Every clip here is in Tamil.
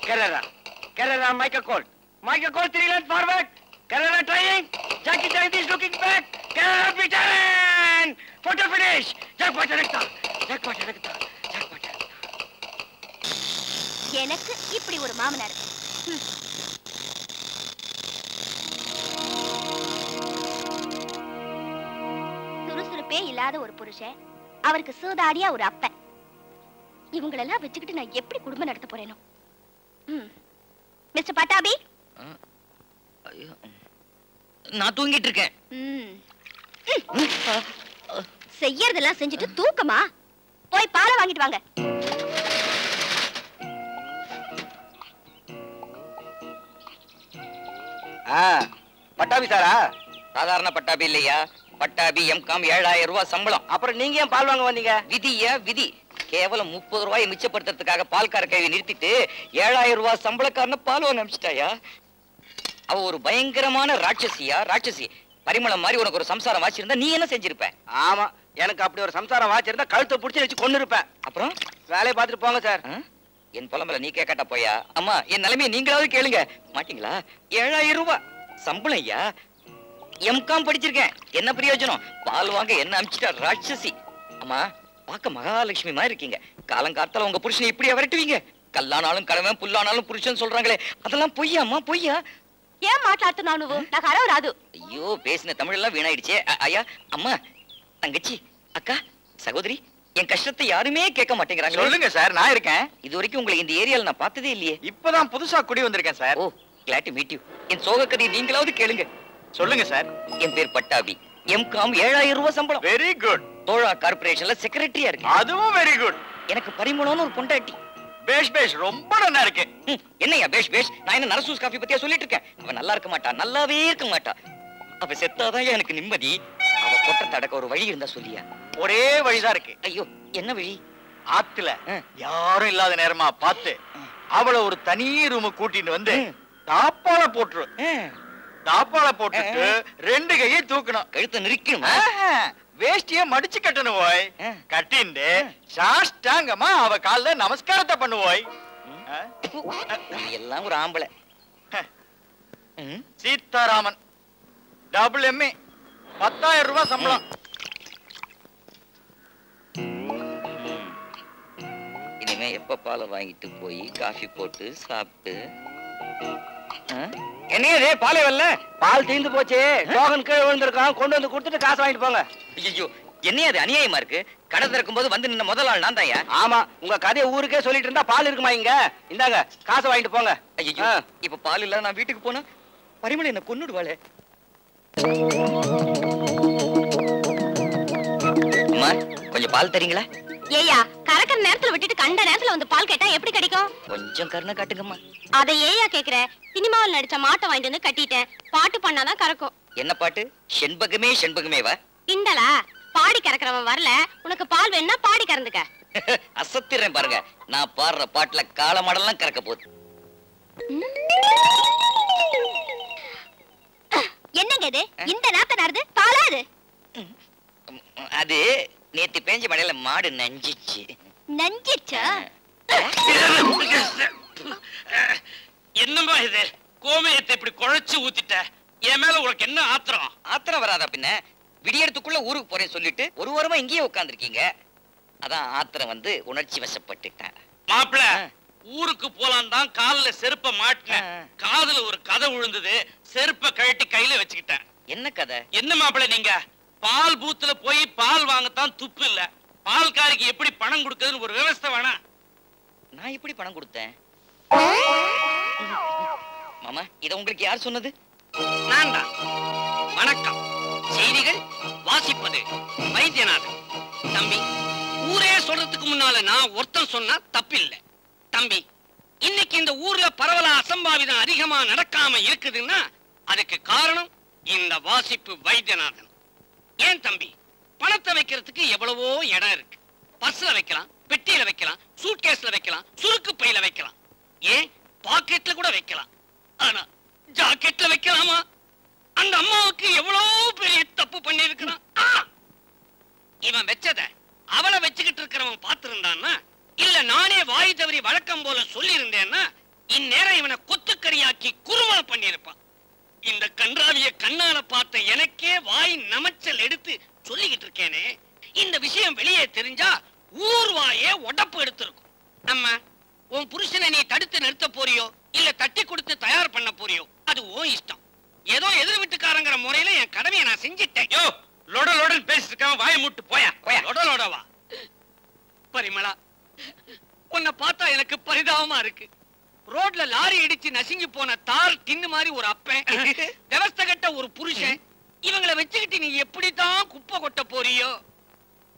Kerala. Kerala, Michael Colt. Michael Colt, 3 lengths forward. Kerala trying. Jackie Jagdish looking back. Kerala beaten. Photo finish. Jackpot Electa. Jackpot Electa. Jackpot Electa. எனக்கு இப்படி ஒரு மாமனார். சுறுசுறுப்பே இல்லாத ஒரு புருஷன், அவருக்கு சூதாடியா ஒரு அப்பன். இவங்களெல்லாம் வச்சுக்கிட்டு நான் எப்படி குடும்பம் நடத்த போறேனோ. மிஸ்டர் பட்டாபி, நான் தூங்கிட்டு இருக்கேன். செய்யறதெல்லாம் செஞ்சுட்டு தூக்கமா? போய் பாலை வாங்கிட்டு வாங்க. பட்டாபி சாரா? சாதாரண பட்டாபி இல்லையா, பட்டாபி எம்காம் 7000 ரூபாய் சம்பளம். அப்புறம் நீங்க ஏன் பால் வாங்க வந்தீங்க? விதியா விதி. கேவலம் 30 ரூபாயை மிச்சப்படுத்துறதுக்காக பால்கார கையை நிறுத்திட்டு 7000 ரூபாய் சம்பளக்காரன பால் வாங்க அனுப்பிச்சிட்டாயா? அவ ஒரு பயங்கரமான ராட்சசியா, ராட்சசி. பரிமளம் மாதிரி உனக்கு ஒரு சம்சாரம் வாச்சிருந்தா நீ என்ன செஞ்சிருப்ப? ஆமா, எனக்கு அப்படி ஒரு சம்சாரம் வாச்சிருந்தா கழுத்தை பிடிச்சி வச்சு கொண்டு இருப்பேன். அப்புறம் வேலையை பார்த்துட்டு போங்க சார். என் புலம்பல நீ கேட்காட்டா போயா? அம்மா, என் நிலைமையை நீங்களாவது கேளுங்க மாட்டீங்களா? 7000 ரூபாய் சம்பளம் ஐயா. எம்காம் படிச்சிருக்கேன், என்ன பிரயோஜனம்? பால் வாங்க என்ன அனுப்பிச்சிட்டா ராட்சசி. அம்மா, பார்க்க மகாலட்சுமி மாதிரி இருக்கீங்க. காலங்காத்தால உங்க புருஷனை இப்படியா விரட்டுவீங்க? கல்லானாலும் கடவன், புல்லானாலும் புருஷன் சொல்றாங்களே, அதெல்லாம் பொய்யா அம்மா, பொய்யா? ஏன் மாట్లాடுతున్నావు నువ్వు? నాకు అరవ రాదు. ஐயோ, பேசின தமிழ் எல்லாம் வீணாயிடுச்சே. ஐயா, அம்மா, தங்கச்சி, அக்கா, சகோதரி, என் கஷ்டத்தை யாருமே கேட்க மாட்டேங்கிறாங்க. சொல்லுங்க சார், நான் இருக்கேன். இது வரைக்கும் உங்களை இந்த ஏரியால நான் பார்த்ததே இல்லையே. இப்பதான் புதுசா குடி வந்திருக்கேன் sir. Oh, glad to meet you. என் சோக கதையை நீங்களாவது கேளுங்க. சொல்லுங்க சார். என் பேர் பட்டாபி. எம்காம் 7000 ரூபாய் சம்பளம். Very good. தோழா கார்பரேஷன்ல செக்ரட்டரியா இருக்கு. அதுவும் வெரி குட். எனக்கு பரிமளம்னு ஒரு பொண்டாட்டி. பேஷ் பேஷ், ரொம்ப நல்லா இருக்கு. என்னையா பேஷ் பேஷ்? நான் என்ன நரசூஸ் காஃபி பத்தியா சொல்லிட்டு இருக்கேன்? அவ நல்லா இருக்க மாட்டா, நல்லாவே இருக்க மாட்டா. அவ செத்தாதான் எனக்கு நிம்மதி. அவ கொட்ட தடக்க ஒரு வழி இருந்தா சொல்லியா? ஒரே வழிதான் இருக்கு. ஐயோ, என்ன வழி? ஆத்துல யாரும் இல்லாத நேரமா பார்த்து அவளை ஒரு தனி ரூம் கூட்டிட்டு வந்து தாப்பால போட்டுரு. தாப்பால போட்டுட்டு 2 கையை தூக்கணும். கழுத்தை நெரிக்கணுமா? வேஷ்டிய மடிச்சு கட்டணும் போய். கட்டிண்டு சாஷ்டாங்கமா அவ கால்ல நமஸ்காரத்தை பண்ணுவோய். எல்லாம் ஒரு ஆம்பளை. சீதாராமன், டபுள் எம்ஏ, 10,000 ரூபாய் சம்பளம். இனிமே எப்ப பாலை வாங்கிட்டு போய் காஃபி போட்டு சாப்பிட்டு. என்னையே பாலே வரல? பால் தீர்ந்து போச்சு. டோகன் கீழே விழுந்திருக்கான், கொண்டு வந்து கொடுத்துட்டு காசு வாங்கிட்டு போங்க. ஐயோ, என்னையா அது அநியாயமா இருக்கு? கடை திறக்கும் போது வந்து நின்ன முதல் ஆள் நான் தான்யா. ஆமா, உங்க கதையை ஊருக்கே சொல்லிட்டு இருந்தா பால் இருக்குமா இங்க? இந்தாங்க காசை வாங்கிட்டு போங்க. ஐயோ, இப்ப பால் இல்ல நான் வீட்டுக்கு போனா பரிமளம் என்ன கொன்னுடுவாளே. அம்மா, கொஞ்சம் பால் தரீங்களா? ஏயா, கறக்கிற நேரத்துல விட்டுட்டு கண்ட நேரத்துல வந்து பால் கேட்டா எப்படி கிடைக்கும்? கொஞ்சம் கருணை காட்டுங்கம்மா. அதை ஏயா கேக்குற? சினிமாவில் நடிச்ச மாட்டை வாங்கிட்டு வந்து கட்டிட்டேன். பாட்டு பண்ணாதான் கறக்கும். என்ன பாட்டு? செண்பகமே செண்பகமேவா? கிண்டலா? பாடி கறக்கிறவன் வரல, உனக்கு பால் வேணா பாடி கறந்துக்க. அசத்திறேன் பாருங்க, நான் பாடுற பாட்டுல கால மாடெல்லாம் கறக்க போகுது. என்னங்க இது? இந்த நேரத்தை நடந்து பாலாது? அது நேத்து பேஞ்ச மழையில மாடு நஞ்சிச்சு. நஞ்சிச்சா? என்னமா இது? கோமயத்தை இப்படி குழைச்சு ஊத்திட்ட. என் மேல உனக்கு என்ன ஆத்திரம்? ஆத்திரம் வராதா பின்ன? விடியறதுக்குள்ள ஊருக்கு போறேன்னு சொல்லிட்டு ஒரு வாரமா இங்கேயே உட்கார்ந்துருக்கீங்க. அதான் ஆத்திரம் வந்து உணர்ச்சி வசப்பட்டுட்டேன். மாப்பிள, ஊருக்கு போலாம் தான் கால்ல செருப்ப மாட்டினேன். காதுல ஒரு கதை விழுந்தது, செருப்ப கழட்டி கையில வச்சுக்கிட்டேன். என்ன கதை? என்ன மாப்பிள, நீங்க பால் பூத்துல போய் பால் வாங்கத்தான் துப்பு இல்ல. பால்காரிக்கு எப்படி பணம் கொடுக்குதுன்னு ஒரு விவசாய வேணா? நான் எப்படி பணம் கொடுத்தேன்? மாமா, இத உங்களுக்கு யார் சொன்னது? நான் தான். வணக்கம். செய்திகள் வாசிப்பது வைத்தியநாதன். தம்பி, ஊரே சொல்றதுக்கு முன்னால நான் ஒருத்தன் சொன்னா தப்பில்லை. தம்பி, இன்னைக்கு இந்த ஊர்ல பரவலா அசம்பாவிதம் அதிகமா நடக்காம இருக்குதுன்னா அதுக்கு காரணம் இந்த வாசிப்பு வைத்தியநாதன். ஏன் தம்பி, பணத்தை வைக்கிறதுக்கு எவ்வளவோ இடம் இருக்கு. பர்ஸ்ல வைக்கலாம், பெட்டியில வைக்கலாம், சூட்கேஸ்ல வைக்கலாம், சுருக்கு பையில வைக்கலாம், ஏன் பாக்கெட்ல கூட வைக்கலாம். ஆனா ஜாக்கெட்ல வைக்கலாமா? அந்த அம்மாவுக்கு எவ்வளவு பெரிய தப்பு பண்ணி இருக்கிறான். இவன் வச்சத அவளை வச்சுக்கிட்டு இருக்கிறவன் பார்த்திருந்தான்னா, இல்ல நானே வாய் தவறி வழக்கம் போல சொல்லி இருந்தேன்னா இந்நேரம் இவனை கொத்துக்கறியாக்கி குருவனை பண்ணியிருப்பான். இந்த கன்றாவிய கண்ணால பார்த்த எனக்கே வாய் நமச்சல் எடுத்து சொல்லிக்கிட்டு இருக்கேனே, இந்த விஷயம் வெளியே தெரிஞ்சா ஊர் வாயே உடப்பு எடுத்திருக்கும். அம்மா, உன் புருஷனை நீ தடுத்து நிறுத்த போறியோ இல்ல தட்டி கொடுத்து தயார் பண்ண போறியோ அது உன் இஷ்டம். ஏதோ எதிர் வீட்டுக்காரங்கிற முறையில என் கடமையை நான் செஞ்சிட்டேன். யோ லோட லோடன் பேசிட்டு இருக்காம வாயை மூட்டு போயா. லொட லொடவா? பரிமளா, உன்னை பார்த்தா எனக்கு பரிதாபமா இருக்கு. ரோட்ல லாரி இடிச்சு நசுங்கி போன தார் டின்னு மாதிரி ஒரு அப்பன், விவஸ்தை கட்ட ஒரு புருஷன், இவங்களை வச்சுக்கிட்டு நீ எப்படித்தான் குப்பை கொட்ட போறியோ?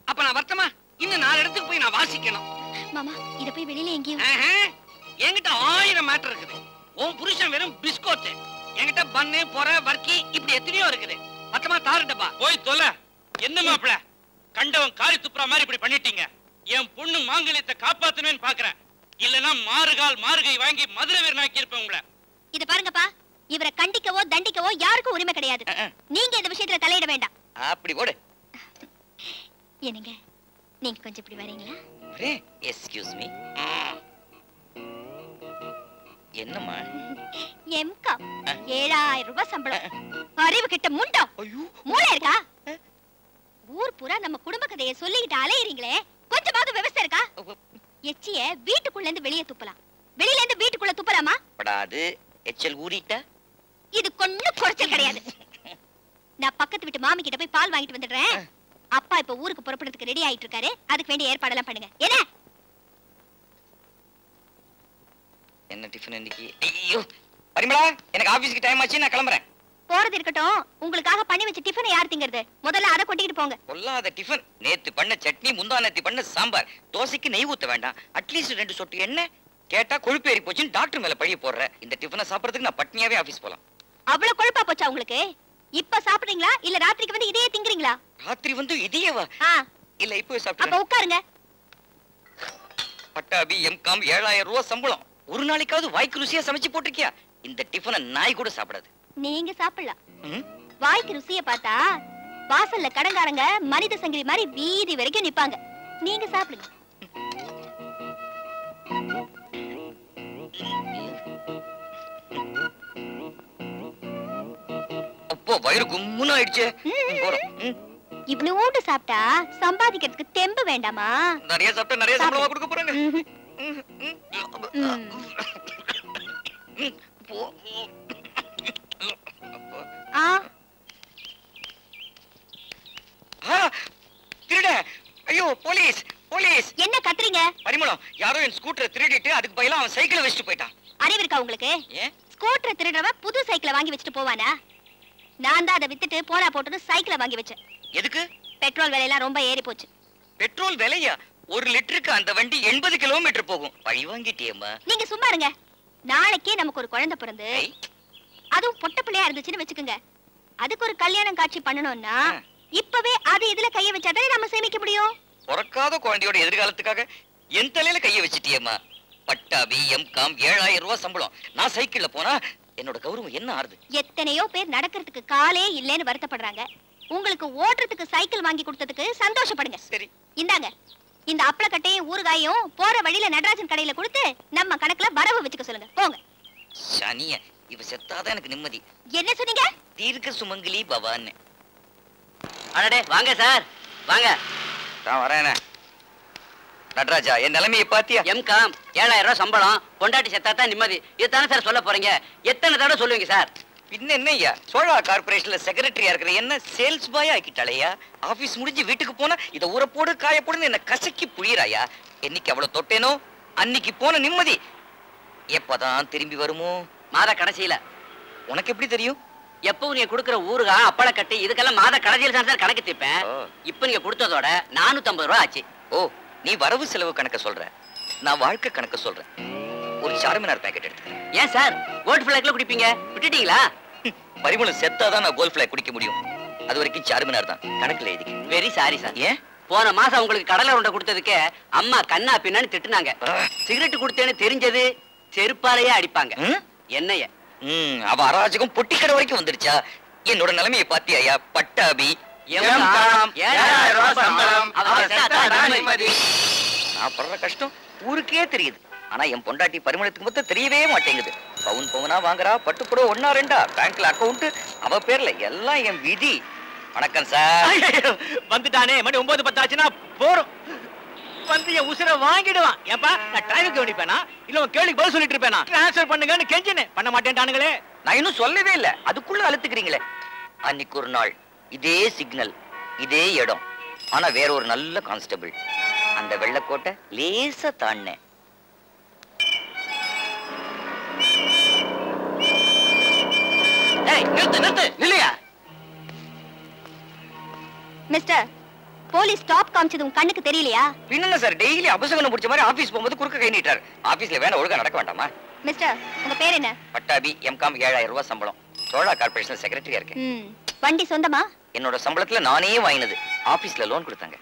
அப்ப நான் வருத்தமா இன்னும் 4 இடத்துக்கு போய் நான் வாசிக்கணும். மாமா இத போய் வெளியில எங்கேயும். என்கிட்ட 1000 மேட்டர் இருக்குது. உன் புருஷன் வெறும் பிஸ்கோட், என்கிட்ட பன்னு பொறை வர்க்கி இப்படி எத்தனையோ இருக்குது. மொத்தமா தாருட்டப்பா. போய் தொலை. என்ன மாப்பிள, கண்டவன் காரி துப்புற மாதிரி இப்படி பண்ணிட்டீங்க. என் பொண்ணு மாங்கல்யத்தை காப்பாத்தணும்னு பாக்குறேன். இல்லனா மாறுகால் மாறுகை வாங்கி மதுரை வீரனாக்கி இருப்பேன் உங்களை. இத பாருங்கப்பா, இவரை கண்டிக்கவோ தண்டிக்கவோ யாருக்கும் உரிமை கிடையாது. நீங்க இந்த விஷயத்துல தலையிட வேண்டாம். அப்படி போடு. என்னங்க, நீங்க கொஞ்சம் இப்படி வரீங்களா? Excuse me. என்னம்மா? எம்காம் 7000 ரூபாய் சம்பளம். அறிவு கிட்ட முண்டம். மூளை இருக்கா? ஊர் பூரா நம்ம குடும்ப கதையை சொல்லிக்கிட்டு அலையறீங்களே, கொஞ்சமாவது விவசாயம் இருக்கா? எச்சிய வீட்டுக்குள்ள இருந்து வெளியே துப்பலாம், வெளியில இருந்து வீட்டுக்குள்ள துப்பலாமா? படாது. எச்சல் ஊறிட்டா இது கொஞ்சம் குறைச்சல் கிடையாது. நான் பக்கத்து வீட்டு மாமி கிட்ட போய் பால் வாங்கிட்டு வந்துடுறேன். அப்பா இப்ப ஊருக்கு புறப்படுறதுக்கு ரெடி ஆயிட்டு இருக்காரு. அதுக்கு வேண்டிய ஏற்பாடெல்லாம் பண்ணுங்க. என்ன என்ன டிஃபன் இன்னைக்கு? ஐயோ பரிமளா, எனக்கு ஆபீஸ்க்கு டைம் ஆச்சு, நான் கிளம்புறேன். போறது இருக்கட்டும், உங்களுக்காக பண்ணி வச்ச டிஃபனை யார் திங்கிறது? முதல்ல அதை கொட்டிட்டு போங்க. கொல்லாத டிஃபன். நேத்து பண்ண சட்னி, முந்தா நேத்து பண்ண சாம்பார். தோசைக்கு நெய் ஊத்த வேண்டாம், அட்லீஸ்ட் 2 சொட்டு எண்ணெய். கேட்டா கொழுப்பு ஏறி போச்சுன்னு டாக்டர் மேல பழிய போடுற. இந்த டிஃபனை சாப்பிடறதுக்கு நான் பட்னியாவே ஆபீஸ் போலாம். அவ்வளவு கொழுப்பா போச்சா உங்களுக்கு? இப்ப சாப்பிடுறீங்களா இல்ல ராத்திரிக்கு வந்து இதையே திங்குறீங்களா? ராத்திரி வந்து இதையேவா? இல்ல இப்பவே அப்ப சாப்பிட்டு. உட்காருங்க. பட்டாபி எம்காம் 7000 ரூபாய் சம்பளம். ஒரு நாளைக்காவது வாய்க்கு ருசியா சமைச்சு போட்டிருக்கியா? இந்த டிஃபனை நாய் கூட சாப்பிடாது. நீங்க சாப்பிடலாம். வாய்க்கு ருசிய பார்த்தா வாசல்ல கடங்காரங்க மனித சங்கிலி மாதிரி வீதி வரைக்கும் நிப்பாங்க. நீங்க சாப்பிடுங்க. அப்போ வயிறு கும்முன்னு ஆயிடுச்சு. இப்படி ஊட்டு சாப்பிட்டா சம்பாதிக்கிறதுக்கு தெம்பு வேண்டாமா? நிறைய சாப்பிட்டா நிறைய சம்பளமா கொடுக்க போறாங்க. திருட! ஐயோ போலீஸ் போலீஸ்! என்ன கத்துறீங்க? பரிமளம், யாரோ என் ஸ்கூட்டரை திருடிட்டு அதுக்கு பதிலா அவன் சைக்கிளை வச்சுட்டு போயிட்டான். அறிவு இருக்கா உங்களுக்கு? ஏன் ஸ்கூட்டரை திருடுறவ புது சைக்கிளை வாங்கி வச்சுட்டு போவானா? நான் தான் அதை வித்துட்டு போரா போட்டுன்னு சைக்கிளை வாங்கி வச்சேன். எதுக்கு? பெட்ரோல் விலையெல்லாம் ரொம்ப ஏறி போச்சு. பெட்ரோல் விலையா? 1 லிட்டருக்கு அந்த வண்டி 80 கிலோமீட்டர் போகும். பழி வாங்கிட்டியம்மா. நீங்க சும்மா இருங்க. நாளைக்கே நமக்கு ஒரு குழந்தை பிறந்து, அதுவும் பொட்ட பிள்ளையா இருந்துச்சுன்னு வச்சுக்கோங்க, அதுக்கு ஒரு கல்யாணம் காட்சி பண்ணணும்னா இப்பவே அது இதுல கைய வச்சாதான் நம்ம சேமிக்க முடியும். பிறக்காத குழந்தையோட எதிர்காலத்துக்காக என் தலையில கைய வச்சிட்டியம்மா. பட்டாபி எம்காம் 7000 ரூபாய் சம்பளம். நான் சைக்கிள்ல போனா என்னோட கௌரவம் என்ன ஆறுது? எத்தனையோ பேர் நடக்கிறதுக்கு காலே இல்லைன்னு வருத்தப்படுறாங்க. உங்களுக்கு ஓட்டுறதுக்கு சைக்கிள் வாங்கி கொடுத்ததுக்கு சந்தோஷப்படுங்க. சரி, இந்தாங்க. இந்த அப்பளக்கட்டையும் ஊறுகாயும் போற வழியில நடராஜன் கடையில கொடுத்து நம்ம கணக்குல வரவு வச்சுக்க சொல்லுங்க. போங்க. சனிய, இவ செத்தாதான் எனக்கு நிம்மதி. என்ன சொன்னீங்க? தீர்க்க சுமங்கலி பவான்னு. அடடே வாங்க சார், வாங்க. நான் வரேனே. நடராஜா, என் நிலைமையை பாத்தியா? எம்காம் 7000 ரூபாய் சம்பளம், பொண்டாட்டி செத்தாதான் நிம்மதி. இதுதானே சார் சொல்ல போறீங்க? எத்தனை தடவை சொல்லுவீங்க சார்? பின்ன என்னய்யா, சோழா கார்பரேஷன்ல செக்ரட்டரியா இருக்கிற என்ன சேல்ஸ் பாயா ஆக்கிட்டாளையா? ஆபீஸ் முடிஞ்சு வீட்டுக்கு போனா இத ஊற போடு காய போடுன்னு என்ன கசக்கி புளியறாயா? என்னைக்கு அவ்வளவு தொட்டேனோ அன்னைக்கு போன நிம்மதி எப்பதான் திரும்பி வருமோ? மாத கடைசியில. உனக்கு எப்படி தெரியும்? எப்பவும் நீங்க கொடுக்குற ஊறுகாய் அப்பளக்கட்டு இதுக்கெல்லாம் மாத கடைசியில தான் சார் கணக்கு தீப்பேன். இப்ப நீங்க கொடுத்ததோட 450 ரூபாய் ஆச்சு. ஓ, நீ வரவு செலவு கணக்க சொல்ற, நான் வாழ்க்கை கணக்க சொல்றேன். ஒரு சார்மினார் பேக்கெட் எடுத்துக்கிறேன். ஏன் சார் கோல்ட் ஃபிளாக்ல குடிப்பீங்க, விட்டுட்டீங்களா? பரிமளம் செத்தாதான் நான் கோல்ட் ஃபிளாக் குடிக்க முடியும். அது வரைக்கும் சார்மினார் தான் கணக்குல எழுதி. Very sorry sir. ஏன்? போன மாசம் உங்களுக்கு கடலை உருண்டை கொடுத்ததுக்கு அம்மா கண்ணா பின்னான்னு திட்டுனாங்க. சிகரெட் கொடுத்தேன்னு தெரிஞ்சது செருப்பாலையே அடிப்பாங்க. என்னைய அவ அராஜகம் பொட்டிக்கடை வரைக்கும் வந்துருச்சா? என்னோட நிலைமையை பாத்தியா? பட்டாபி நான் படுற கஷ்டம் ஊருக்கே தெரியுது. ஆனா என் பொண்டாட்டி பரிமளத்துக்கு மொத்தம் தெரியவே மாட்டேங்குது. பவுன் பவுனா வாங்குறா, பட்டுப்புடவை 1 2 பேங்க்ல அக்கவுண்ட் அவ பேர்ல, எல்லாம் என் விதி. வணக்கம் சார். வந்துட்டானே, மணி 9 10 ஆச்சுன்னா போறோம். வந்து என் உசுரை வாங்கிடுவான். ஏப்பா நான் டிரைவர் கவனிப்பேனா இல்ல உன் கேள்விக்கு பதில் சொல்லிட்டு இருப்பேனா? ட்ரான்ஸ்ஃபர் பண்ணுங்கன்னு கெஞ்சினே, பண்ண மாட்டேன்டானுங்களே. நான் இன்னும் சொல்லவே இல்ல, அதுக்குள்ள அழுத்துக்கிறீங்களே. அன்னைக்கு ஒரு நாள் இதே சிக்னல், இதே இடம், ஆனா வேற ஒரு நல்ல கான்ஸ்டபிள். அந்த வெள்ளக்கோட்டை லேசா தாண்டினேன். நிறுத்து இல்லையா மிஸ்டர், போலீஸ் ஸ்டாப் காமிச்சது உங்க கண்ணுக்கு தெரியலையா? பின்ன சார், டெய்லி அபசகனம் பிடிச்ச மாதிரி ஆபீஸ் போகும்போது குறுக்க கை நீட்டார். ஆபீஸ்ல வேணா ஒழுங்கா நடக்க வேண்டாமா? மிஸ்டர், உங்க பேர் என்ன? பட்டாபி, எம்காம், 7000 ரூபாய் சம்பளம். சோழா கார்பரேஷன் செக்ரட்டரியா இருக்கேன். வண்டி சொந்தமா? என்னோட சம்பளத்துல நானே வாங்கினது. ஆபீஸ்ல லோன் கொடுத்தாங்க.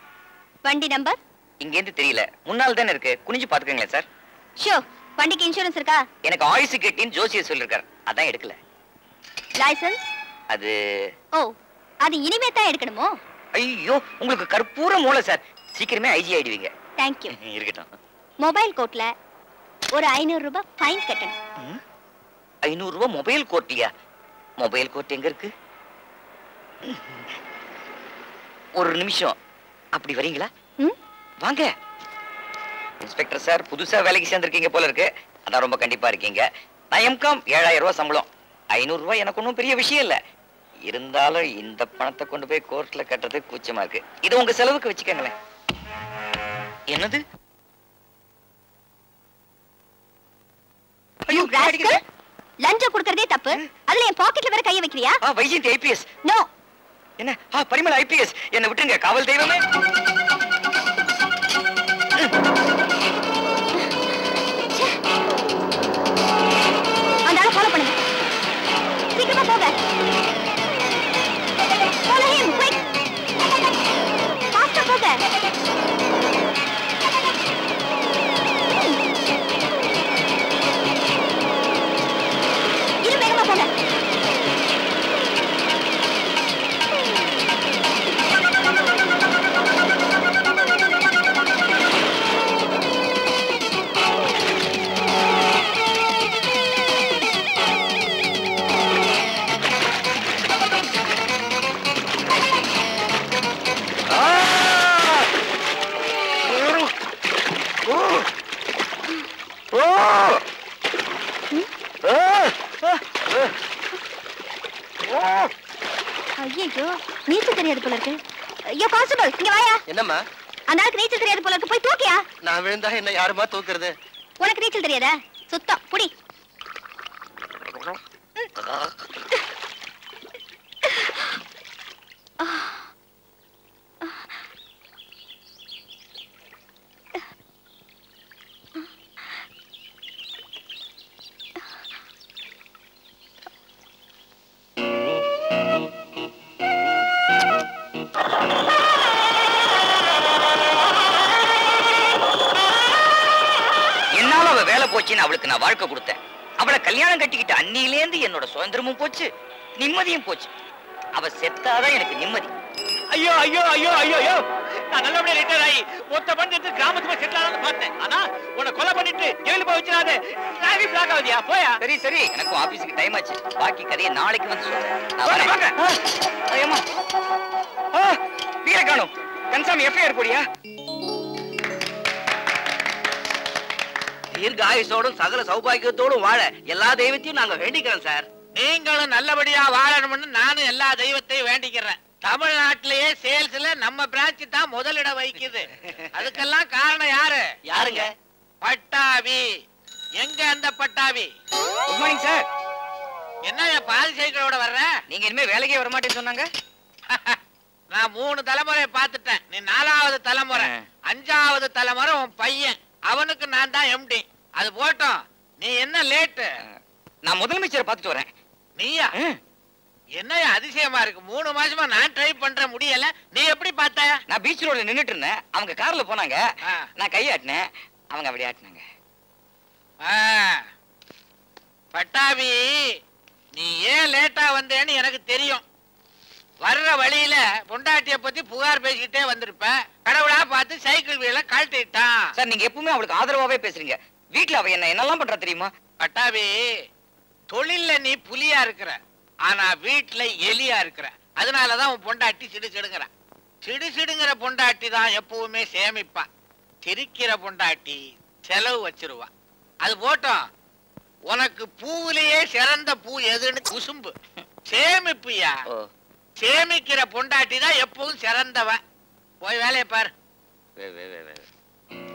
வண்டி நம்பர் இங்க இருந்து தெரியல, முன்னால தானே இருக்கு, குனிஞ்சு பாத்துக்கங்களேன் சார். ஷோ, வண்டிக்கு இன்சூரன்ஸ் இருக்கா? எனக்கு ஆயுசு கட்டின்னு ஜோசியர் சொல்லிருக்காரு, அதான் எடுக்கல. லைசென்ஸ்? அது அது இனிமே தான் எடுக்கணுமோ? ஐயோ, உங்களுக்கு கற்பூர மூளை சார், சீக்கிரமே ஐஜி ஆயிடுவீங்க. Thank you. இருக்கட்டும். மொபைல் கோர்ட்ல ஒரு 500 ரூபாய் ஃபைன் கட்டணும். 500 ரூபாய் மொபைல் கோர்ட்லயா? மொபைல் கோர்ட் எங்க இருக்கு? ஒரு நிமிஷம், அப்படி வரீங்களா? வாங்க. இன்ஸ்பெக்டர் சார், புதுசா வேலைக்கு சேர்ந்திருக்கீங்க போல இருக்கு, அதான் ரொம்ப கண்டிப்பா இருக்கீங்க. நான் எம்காம், 7000 ரூபாய் சம்பளம். 500 ரூபாய் எனக்கு ஒன்றும் பெரிய விஷயம் இல்ல. இருந்தாலும் இந்த பணத்தை கொண்டு போய் கோர்ட்ல கட்டுறது கூச்சமா இருக்கு. இது உங்க செலவுக்கு வச்சுக்கங்களேன். என்னது? ஐயோ, லஞ்சம் கொடுக்கறதே தப்பு, அதுல என் பாக்கெட்ல வேற கைய வைக்கிறியா? வைஜெயந்தி ஐபிஎஸ். நோ. என்ன? பரிமள ஐபிஎஸ். என்ன விட்டுருங்க, காவல் தெய்வமே. அந்த ஆளை ஃபாலோ பண்ணுங்க, சீக்கிரமா போங்க. Follow him, quick. Faster போங்க. இன்னும் வேகமா போங்க. ஐயோ, நீச்சல் தெரியாது போல இருக்கு. ஐயோ கான்ஸ்டபிள், இங்க வாயா. என்னம்மா? அந்த ஆளுக்கு நீச்சல் தெரியாது போல இருக்கு, போய் தூக்கியா. நான் விழுந்தா என்ன யாருமா தூக்குறது? உனக்கு நீச்சல் தெரியாதா? சுத்தம் புடி. போச்சுன்னு அவளுக்கு நான் வாழ்க்கை கொடுத்தேன். அவளை கல்யாணம் கட்டிக்கிட்ட அன்னியிலேந்து என்னோட சுதந்திரமும் போச்சு, நிம்மதியும் போச்சு. அவ செத்தாதான் எனக்கு நிம்மதி. ஐயோ ஐயோ ஐயோ ஐயோ ஐயோ, நான் நல்லபடியா ரிட்டையர் ஆகி மொத்த பண்றது கிராமத்துக்கு போய் செட்டில் ஆகணும்னு பார்த்தேன். ஆனா உன்னை கொலை பண்ணிட்டு ஜெயிலுக்கு போய் வச்சிடாதே, டிராஃபிக் பிளாக் ஆகுதியா? போயா. சரி சரி, எனக்கும் ஆபீஸுக்கு டைம் ஆச்சு. பாக்கி கதையை நாளைக்கு வந்து சொல்றேன். நான் வரேன். ஐயம்மா, வீர காணும். கன்சாமி எஃப்ஐஆர் போடியா? தீர்க்க ஆயுசோடும் சகல சௌபாகியத்தோடும் வாழ எல்லா தெய்வத்தையும் நாங்க வேண்டிக்கிறோம் சார். நீங்களும் நல்லபடியா வாழணும்னு நானும் எல்லா தெய்வத்தையும் வேண்டிக்கிறேன். தமிழ்நாட்டிலேயே சேல்ஸ்ல நம்ம பிரான்ச் தான் முதலிடம் வகிக்குது. அதுக்கெல்லாம் காரணம் யாரு? யாருங்க? பட்டாபி. எங்க அந்த பட்டாபி? Good morning sir. என்ன பாதி சைக்கிளோட வர்ற? நீங்க இனிமே வேலைக்கே வரமாட்டேன்னு சொன்னாங்க. நான் 3 தலைமுறையை பார்த்துட்டேன். நீ 4வது தலைமுறை. 5வது தலைமுறை உன் பையன். அவனுக்கு நான் தான் எம்டி. அது போட்டோம், நீ என்ன லேட்டு? நான் முதலமைச்சரை பார்த்துட்டு வரேன். நீயா? என்ன அதிசயமா இருக்கு. 3 மாசமா நான் ட்ரை பண்ற முடியல. நீ எப்படி பார்த்த? நான் பீச் ரோட்ல நின்னுட்டு இருந்தேன். அவங்க கார்ல போனாங்க. நான் கையாட்டினேன், அவங்க அப்படி ஆட்டினாங்க. பட்டாபி, நீ ஏன் லேட்டா வந்தேன்னு எனக்கு தெரியும். வர்ற வழியில பொண்டாட்டிய பத்தி புகார் பேசிக்கிட்டே வந்திருப்ப. கடவுளா பார்த்து சைக்கிள் வீல கழட்டிட்டான். சார், நீங்க எப்பவுமே அவளுக்கு ஆதரவாவே பேசுறீங்க. வீட்டுல அவ என்ன என்னெல்லாம் பண்றா தெரியுமா? பட்டாபி, தொழில்ல நீ புலியா இருக்கிற, ஆனா வீட்டுல எலியா இருக்கிற. அதனாலதான் உன் பொண்டாட்டி சிடுசிடுங்கிற. சிடுசிடுங்கிற பொண்டாட்டி தான் எப்பவுமே சேமிப்பா. சிரிக்கிற பொண்டாட்டி செலவு வச்சிருவா. அது போட்டோம், உனக்கு பூவிலேயே சிறந்த பூ எதுன்னு குசும்பு. சேமிப்பியா, சேமிக்கிற பொண்டாட்டி தான் எப்பவும் சிறந்தவ. போய் வேலையை பாரு.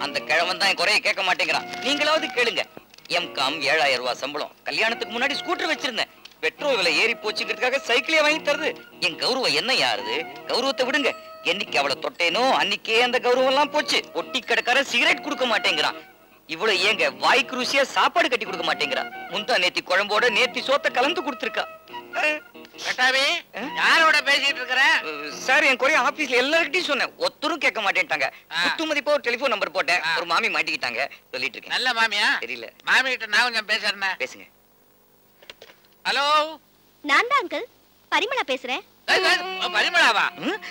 அந்த கிழவன் தான் குறைய கேட்க மாட்டேங்கிறான். நீங்களாவது கேளுங்க. எம்காம் 7000 ரூபாய் சம்பளம். கல்யாணத்துக்கு முன்னாடி ஸ்கூட்டர் வச்சிருந்தேன். பெட்ரோல் விலை ஏறி போச்சுக்கிறதுக்காக சைக்கிளே வாங்கி தருது. என் கௌரவம் என்ன யாருது? கௌரவத்தை விடுங்க. என்னைக்கு அவளை தொட்டேனோ அன்னைக்கே அந்த கௌரவம் எல்லாம் போச்சு. ஒட்டி கடைக்கார சிகரெட் கொடுக்க மாட்டேங்கிறான். இவ்வளவு ஏங்க வாய்க்கு ருசியா சாப்பாடு கட்டி கொடுக்க மாட்டேங்கிறான். முந்தா நேத்தி குழம்போட நேத்தி சோத்த கலந்து கொடுத்துருக்கா. பட்டாபி, யாரோட பேசிட்டு இருக்கிற? சார், என் குறைய ஆபீஸ்ல எல்லார்கிட்டையும் சொன்னேன். ஒருத்தரும் கேட்க மாட்டேன்ட்டாங்க. குத்து மதிப்பா ஒரு டெலிபோன் நம்பர் போட்டேன். ஒரு மாமி மாட்டிக்கிட்டாங்க. சொல்லிட்டு இருக்கேன். நல்ல மாமியா? தெரியல. மாமி கிட்ட நான் கொஞ்சம் பேசுறேன். பேசுங்க. ஹலோ, நான் தான் அங்கிள் பரிமளா பேசுறேன். பரிமளாவா?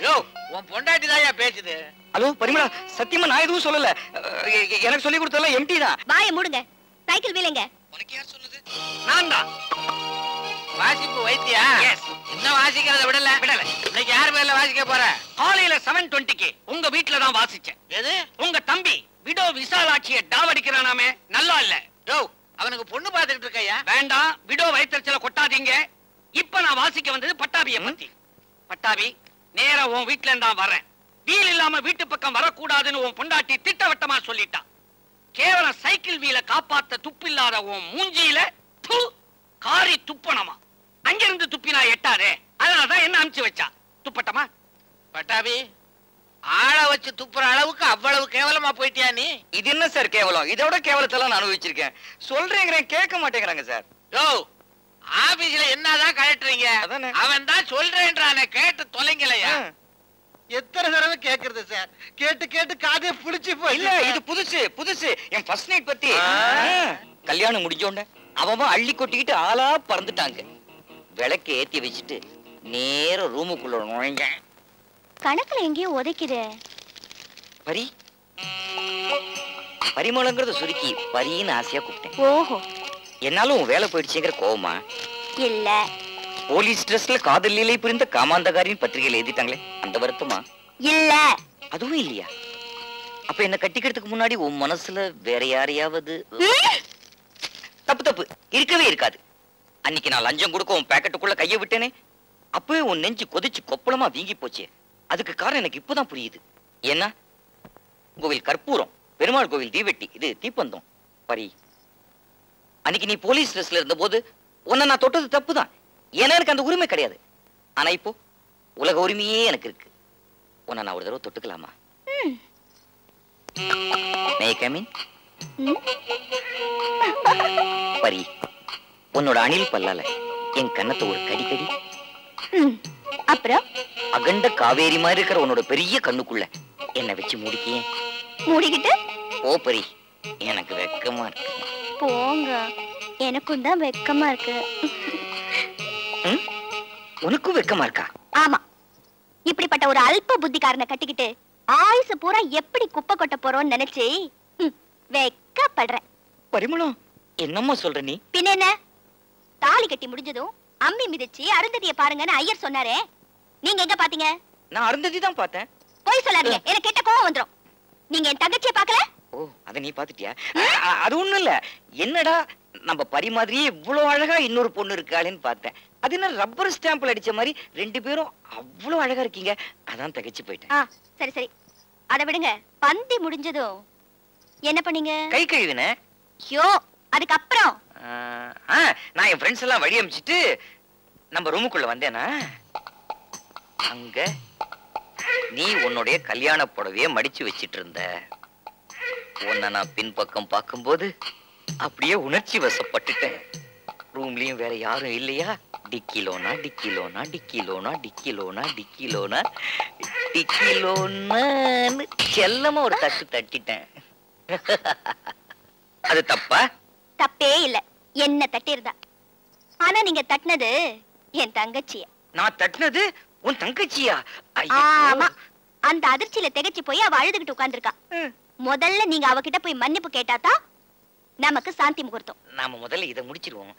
யோ, உன் பொண்டாட்டி தான் பேசுது. ஹலோ பரிமளா, சத்தியமா நான் எதுவும் சொல்லல. எனக்கு சொல்லி கொடுத்ததெல்லாம் எம்டி தான். வாயை மூடுங்க. சைக்கிள் வீலுங்க. உனக்கு யார் சொன்னது? நான் தான். வாசிப்பு வைத்தியா? இன்னும் வாசிக்கிறத விடல. இன்னைக்கு யார் பேர்ல வாசிக்க போற? காலையில 7:20க்கு உங்க வீட்டுல தான் வாசிச்சேன். எது? உங்க தம்பி விடோ விசாலாட்சிய டாவடிக்கிறானாமே, நல்லா இல்ல. யோ, அவனுக்கு பொண்ணு பாத்துக்கிட்டு இருக்கையா? வேண்டாம், விடோ வயிற்றுச்சல கொட்டாதீங்க. இப்ப நான் வாசிக்க வந்தது பட்டாபிய பத்தி. பட்டாபி, நேரா உன் வீட்டுல இருந்தா வரேன். வீல் இல்லாம வீட்டு பக்கம் வரக்கூடாதுன்னு உன் பொண்டாட்டி திட்டவட்டமா சொல்லிட்டான். கேவலம் சைக்கிள் வீல காப்பாத்த துப்பில்லாத உன் மூஞ்சியில காரி துப்பணமா. அங்கிருந்து துப்பினா எட்டாதே, அதனாலதான் என்ன அனுப்பிச்சு வச்சா. துப்பட்டமா? பட்டாபி, ஆள வச்சு துப்புற அளவுக்கு அவ்வளவு கேவலமா போயிட்டியா நீ? இது என்ன சார் கேவலம்? இதோட கேவலத்தெல்லாம் நான் அனுபவிச்சிருக்கேன். சொல்றேங்கிறேன், கேட்க மாட்டேங்கிறாங்க சார். யோ, ஆபீஸ்ல என்னதான் கலட்டுறீங்க? அவன் தான் சொல்றேன்றானே, கேட்டு தொலைங்கலையா? எத்தனை தடவை கேக்குறது சார்? கேட்டு கேட்டு காதே புடிச்சு போய். இல்ல, இது புதுசு புதுசு. என் ஃபர்ஸ்ட் நைட் பத்தி. கல்யாணம் முடிஞ்சோண்ட அவன் அள்ளி கொட்டிக்கிட்டு ஆளா பறந்துட்டாங்க. விளக்கு ஏத்தி வச்சுட்டு நேர ரூமுக்குள்ள நுழைஞ்ச. கணக்குல எங்கேயோ உதைக்குது. பரி பரிமளங்கிறத சுருக்கி பரின்னு ஆசையா கூப்பிட்டேன். ஓஹோ, என்னாலும் உன் வேலை போயிடுச்சுங்கிற கோவமா? இல்ல, போலீஸ் ட்ரெஸ்ல காதல் லீலை புரிந்த காமாந்தகாரின் பத்திரிகையில எழுதிட்டாங்களே, அந்த வருத்தமா? இல்ல. அதுவும் இல்லையா? அப்ப என்ன கட்டிக்கிறதுக்கு முன்னாடி உன் மனசுல வேற யாரையாவது? தப்பு தப்பு இருக்கவே இருக்காது. அன்னைக்கு நான் லஞ்சம் கொடுக்க உன் பேக்கெட்டுக்குள்ள கைய விட்டேனே, அப்பவே உன் நெஞ்சு கொதிச்சு கொப்பளமா வீங்கி போச்சு. அதுக்கு காரணம் எனக்கு இப்பதான் புரியுது. ஏன்னா கோவில் கற்பூரம், பெருமாள் கோவில் தீவெட்டி, இது தீப்பந்தம். பரி, அன்னைக்கு நீ போலீஸ் ட்ரெஸ்ல இருந்த போது உன்னை நான் தொட்டது தப்புதான். ஏன்னா எனக்கு அந்த உரிமை கிடையாது. ஆனா இப்போ உலக உரிமையே எனக்கு இருக்கு. உன்னை நான் ஒரு தடவை தொட்டுக்கலாமா? May I come in? பரி, உன்னோட அணில் பல்லால என் கண்ணத்தை ஒரு கடி கடி. அப்புறம் அகண்ட காவேரி மாதிரி இருக்கிற உன்னோட பெரிய கண்ணுக்குள்ள என்ன வச்சு மூடிக்கிய. மூடிக்கிட்டு ஓ பரி, எனக்கு வெக்கமா இருக்கு. போங்க, எனக்கும் தான் வெக்கமா இருக்கு. உனக்கும் வெக்கமா இருக்கா? ஆமா, இப்படிப்பட்ட ஒரு அல்ப புத்திக்காரனை கட்டிக்கிட்டு ஆயுசு பூரா எப்படி குப்பை கொட்ட போறோம்னு நினைச்சு வெக்கப்படுறேன். பரிமளம், என்னம்மா சொல்ற நீ? பின்ன என்ன, தாலி கட்டி முடிஞ்சதும் அம்மி மிதிச்சு அருந்ததியை பாருங்கன்னு ஐயர் சொன்னாரே, நீங்க எங்க பாத்தீங்க? நான் அருந்ததி தான் பார்த்தேன். போய் சொல்லாதீங்க, எனக்கு கேட்ட கோவம் வந்துரும். நீங்க என் தங்கச்சியை பார்க்கல? ஓ, அத நீ பாத்துட்டியா? அது ஒண்ணும் இல்ல. என்னடா நம்ம பரி மாதிரியே இவ்வளவு அழகா இன்னொரு பொண்ணு இருக்காளேன்னு பார்த்தேன். அது என்ன ரப்பர் ஸ்டாம்பிள் அடிச்ச மாதிரி ரெண்டு பேரும் அவ்வளவு அழகா இருக்கீங்க. அதான் தகைச்சு போயிட்டேன். சரி சரி, அதை விடுங்க. பந்தி முடிஞ்சதும் என்ன பண்ணீங்க? கை கழுவின. ஐயோ, அதுக்கப்புறம் நான் என் ஃப்ரெண்ட்ஸ் எல்லாம் வழி அமிச்சிட்டு நம்ம ரூமுக்குள்ள வந்தேனா, அங்க நீ உன்னுடைய கல்யாண புடவைய மடிச்சு வச்சிட்டு இருந்த. உன்னை நான் பின்பக்கம் பார்க்கும்போது அப்படியே உணர்ச்சி வசப்பட்டுட்டேன். ரூம்லயும் வேற யாரும் இல்லையா? டிக்கிலோனா டிக்கிலோனா டிக்கிலோனா டிக்கிலோனா டிக்கிலோனா டிக்கிலோன்னு செல்லமா ஒரு தட்டு தட்டிட்டேன். அது தப்பா? தப்பே இல்ல, என்ன தட்டிருந்தா. ஆனா நீங்க தட்டினது என் தங்கச்சிய. நான் தட்டினது உன் தங்கச்சியா? ஆமா, அந்த அதிர்ச்சியில திகைச்சு போய் அவ அழுதுகிட்டு உட்கார்ந்திருக்கா. முதல்ல நீங்க அவகிட்ட போய் மன்னிப்பு கேட்டாதான் நமக்கு சாந்தி முகூர்த்தம். நாம முதல்ல இதை முடிச்சிருவோம்.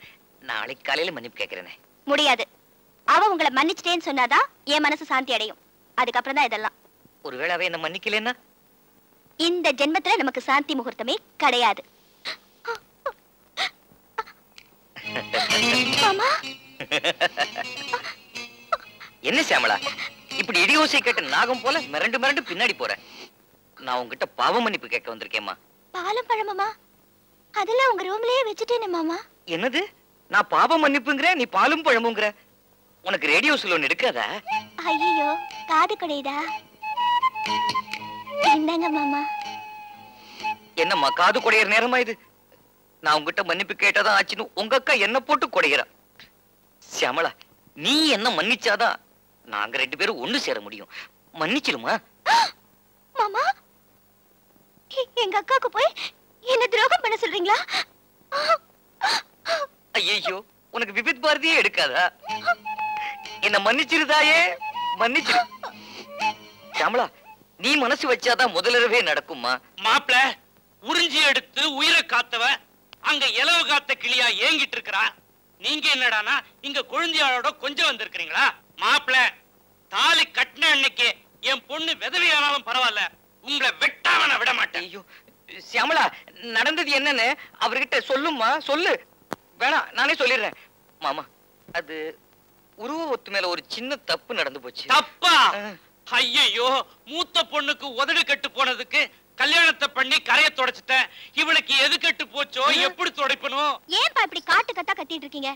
நாளைக்கு காலையில மன்னிப்பு கேட்கிறேனே. முடியாது. அவ உங்களை மன்னிச்சிட்டேன்னு சொன்னாதான் என் மனசு சாந்தி அடையும். அதுக்கப்புறம் தான் இதெல்லாம். ஒருவேளை அவ என்ன மன்னிக்கலன்னா இந்த ஜென்மத்துல நமக்கு சாந்தி முகூர்த்தமே கிடையாது. மாமா என்ன சியாமளா இப்படி இடியோசை கேட்ட நாகம் போல மிரண்டு மிரண்டு பின்னாடி போற? நான் உங்ககிட்ட பாவ மன்னிப்பு கேட்க வந்திருக்கேம்மா. பாலும் பழமாமா? அதெல்லாம் உங்க ரூம்லயே வச்சுட்டேனே மாமா. என்னது? நான் பாவ மன்னிப்புங்கிற, நீ பாலும் பழமுங்கிற? உனக்கு ரேடியோ சொல்ல எடுக்காதா? ஐயோ காது கொடையுதா? இந்தாங்க மாமா. என்னம்மா காது கொடையிற நேரமா இது? நான் உங்ககிட்ட மன்னிப்பு கேட்டாதான் ஆச்சுன்னு உங்க அக்கா என்ன போட்டு கொடைகிறா. சியாமளா நீ என்ன மன்னிச்சாதான் நாங்க 2 பேரும் ஒண்ணு சேர முடியும். மன்னிச்சிருமா? மாமா எங்க அக்காக்கு போய் என்ன துரோகம் பண்ண சொல்றீங்களா? ஐயோ உனக்கு விபித் பாரதியே எடுக்காதா? என்ன மன்னிச்சிருதாயே, மன்னிச்சிரு. சியாமளா நீ மனசு வச்சாதான் முதலவே நடக்குமா? மாப்பிள உறிஞ்சி எடுத்து உயிரை காத்தவ அங்க இலவு காத்த கிளியா ஏங்கிட்டு இருக்கிறா. நீங்க என்னடானா இங்க குழந்தையாளோட கொஞ்சம் வந்திருக்கீங்களா? மாப்பிள தாலி கட்டின அன்னைக்கு என் பொண்ணு விதவையானாலும் பரவாயில்ல, உங்களை வெட்டாம விட மாட்டேன். ஐயோ சியாமளா நடந்தது என்னன்னு அவர்கிட்ட சொல்லுமா, சொல்லு. வேணாம் நானே சொல்லிடுறேன். மாமா அது உருவ ஒத்து மேல ஒரு சின்ன தப்பு நடந்து போச்சு. தப்பா? ஐயோ மூத்த பொண்ணுக்கு உதடு கட்டு போனதுக்கு கல்யாணத்தை பண்ணி கரைய தொடச்சிட்டேன். இவளுக்கு எது கட்டு போச்சோ எப்படி துடைப்பணும்? ஏன்பா இப்படி காட்டு கத்தா கத்திட்டு இருக்கீங்க?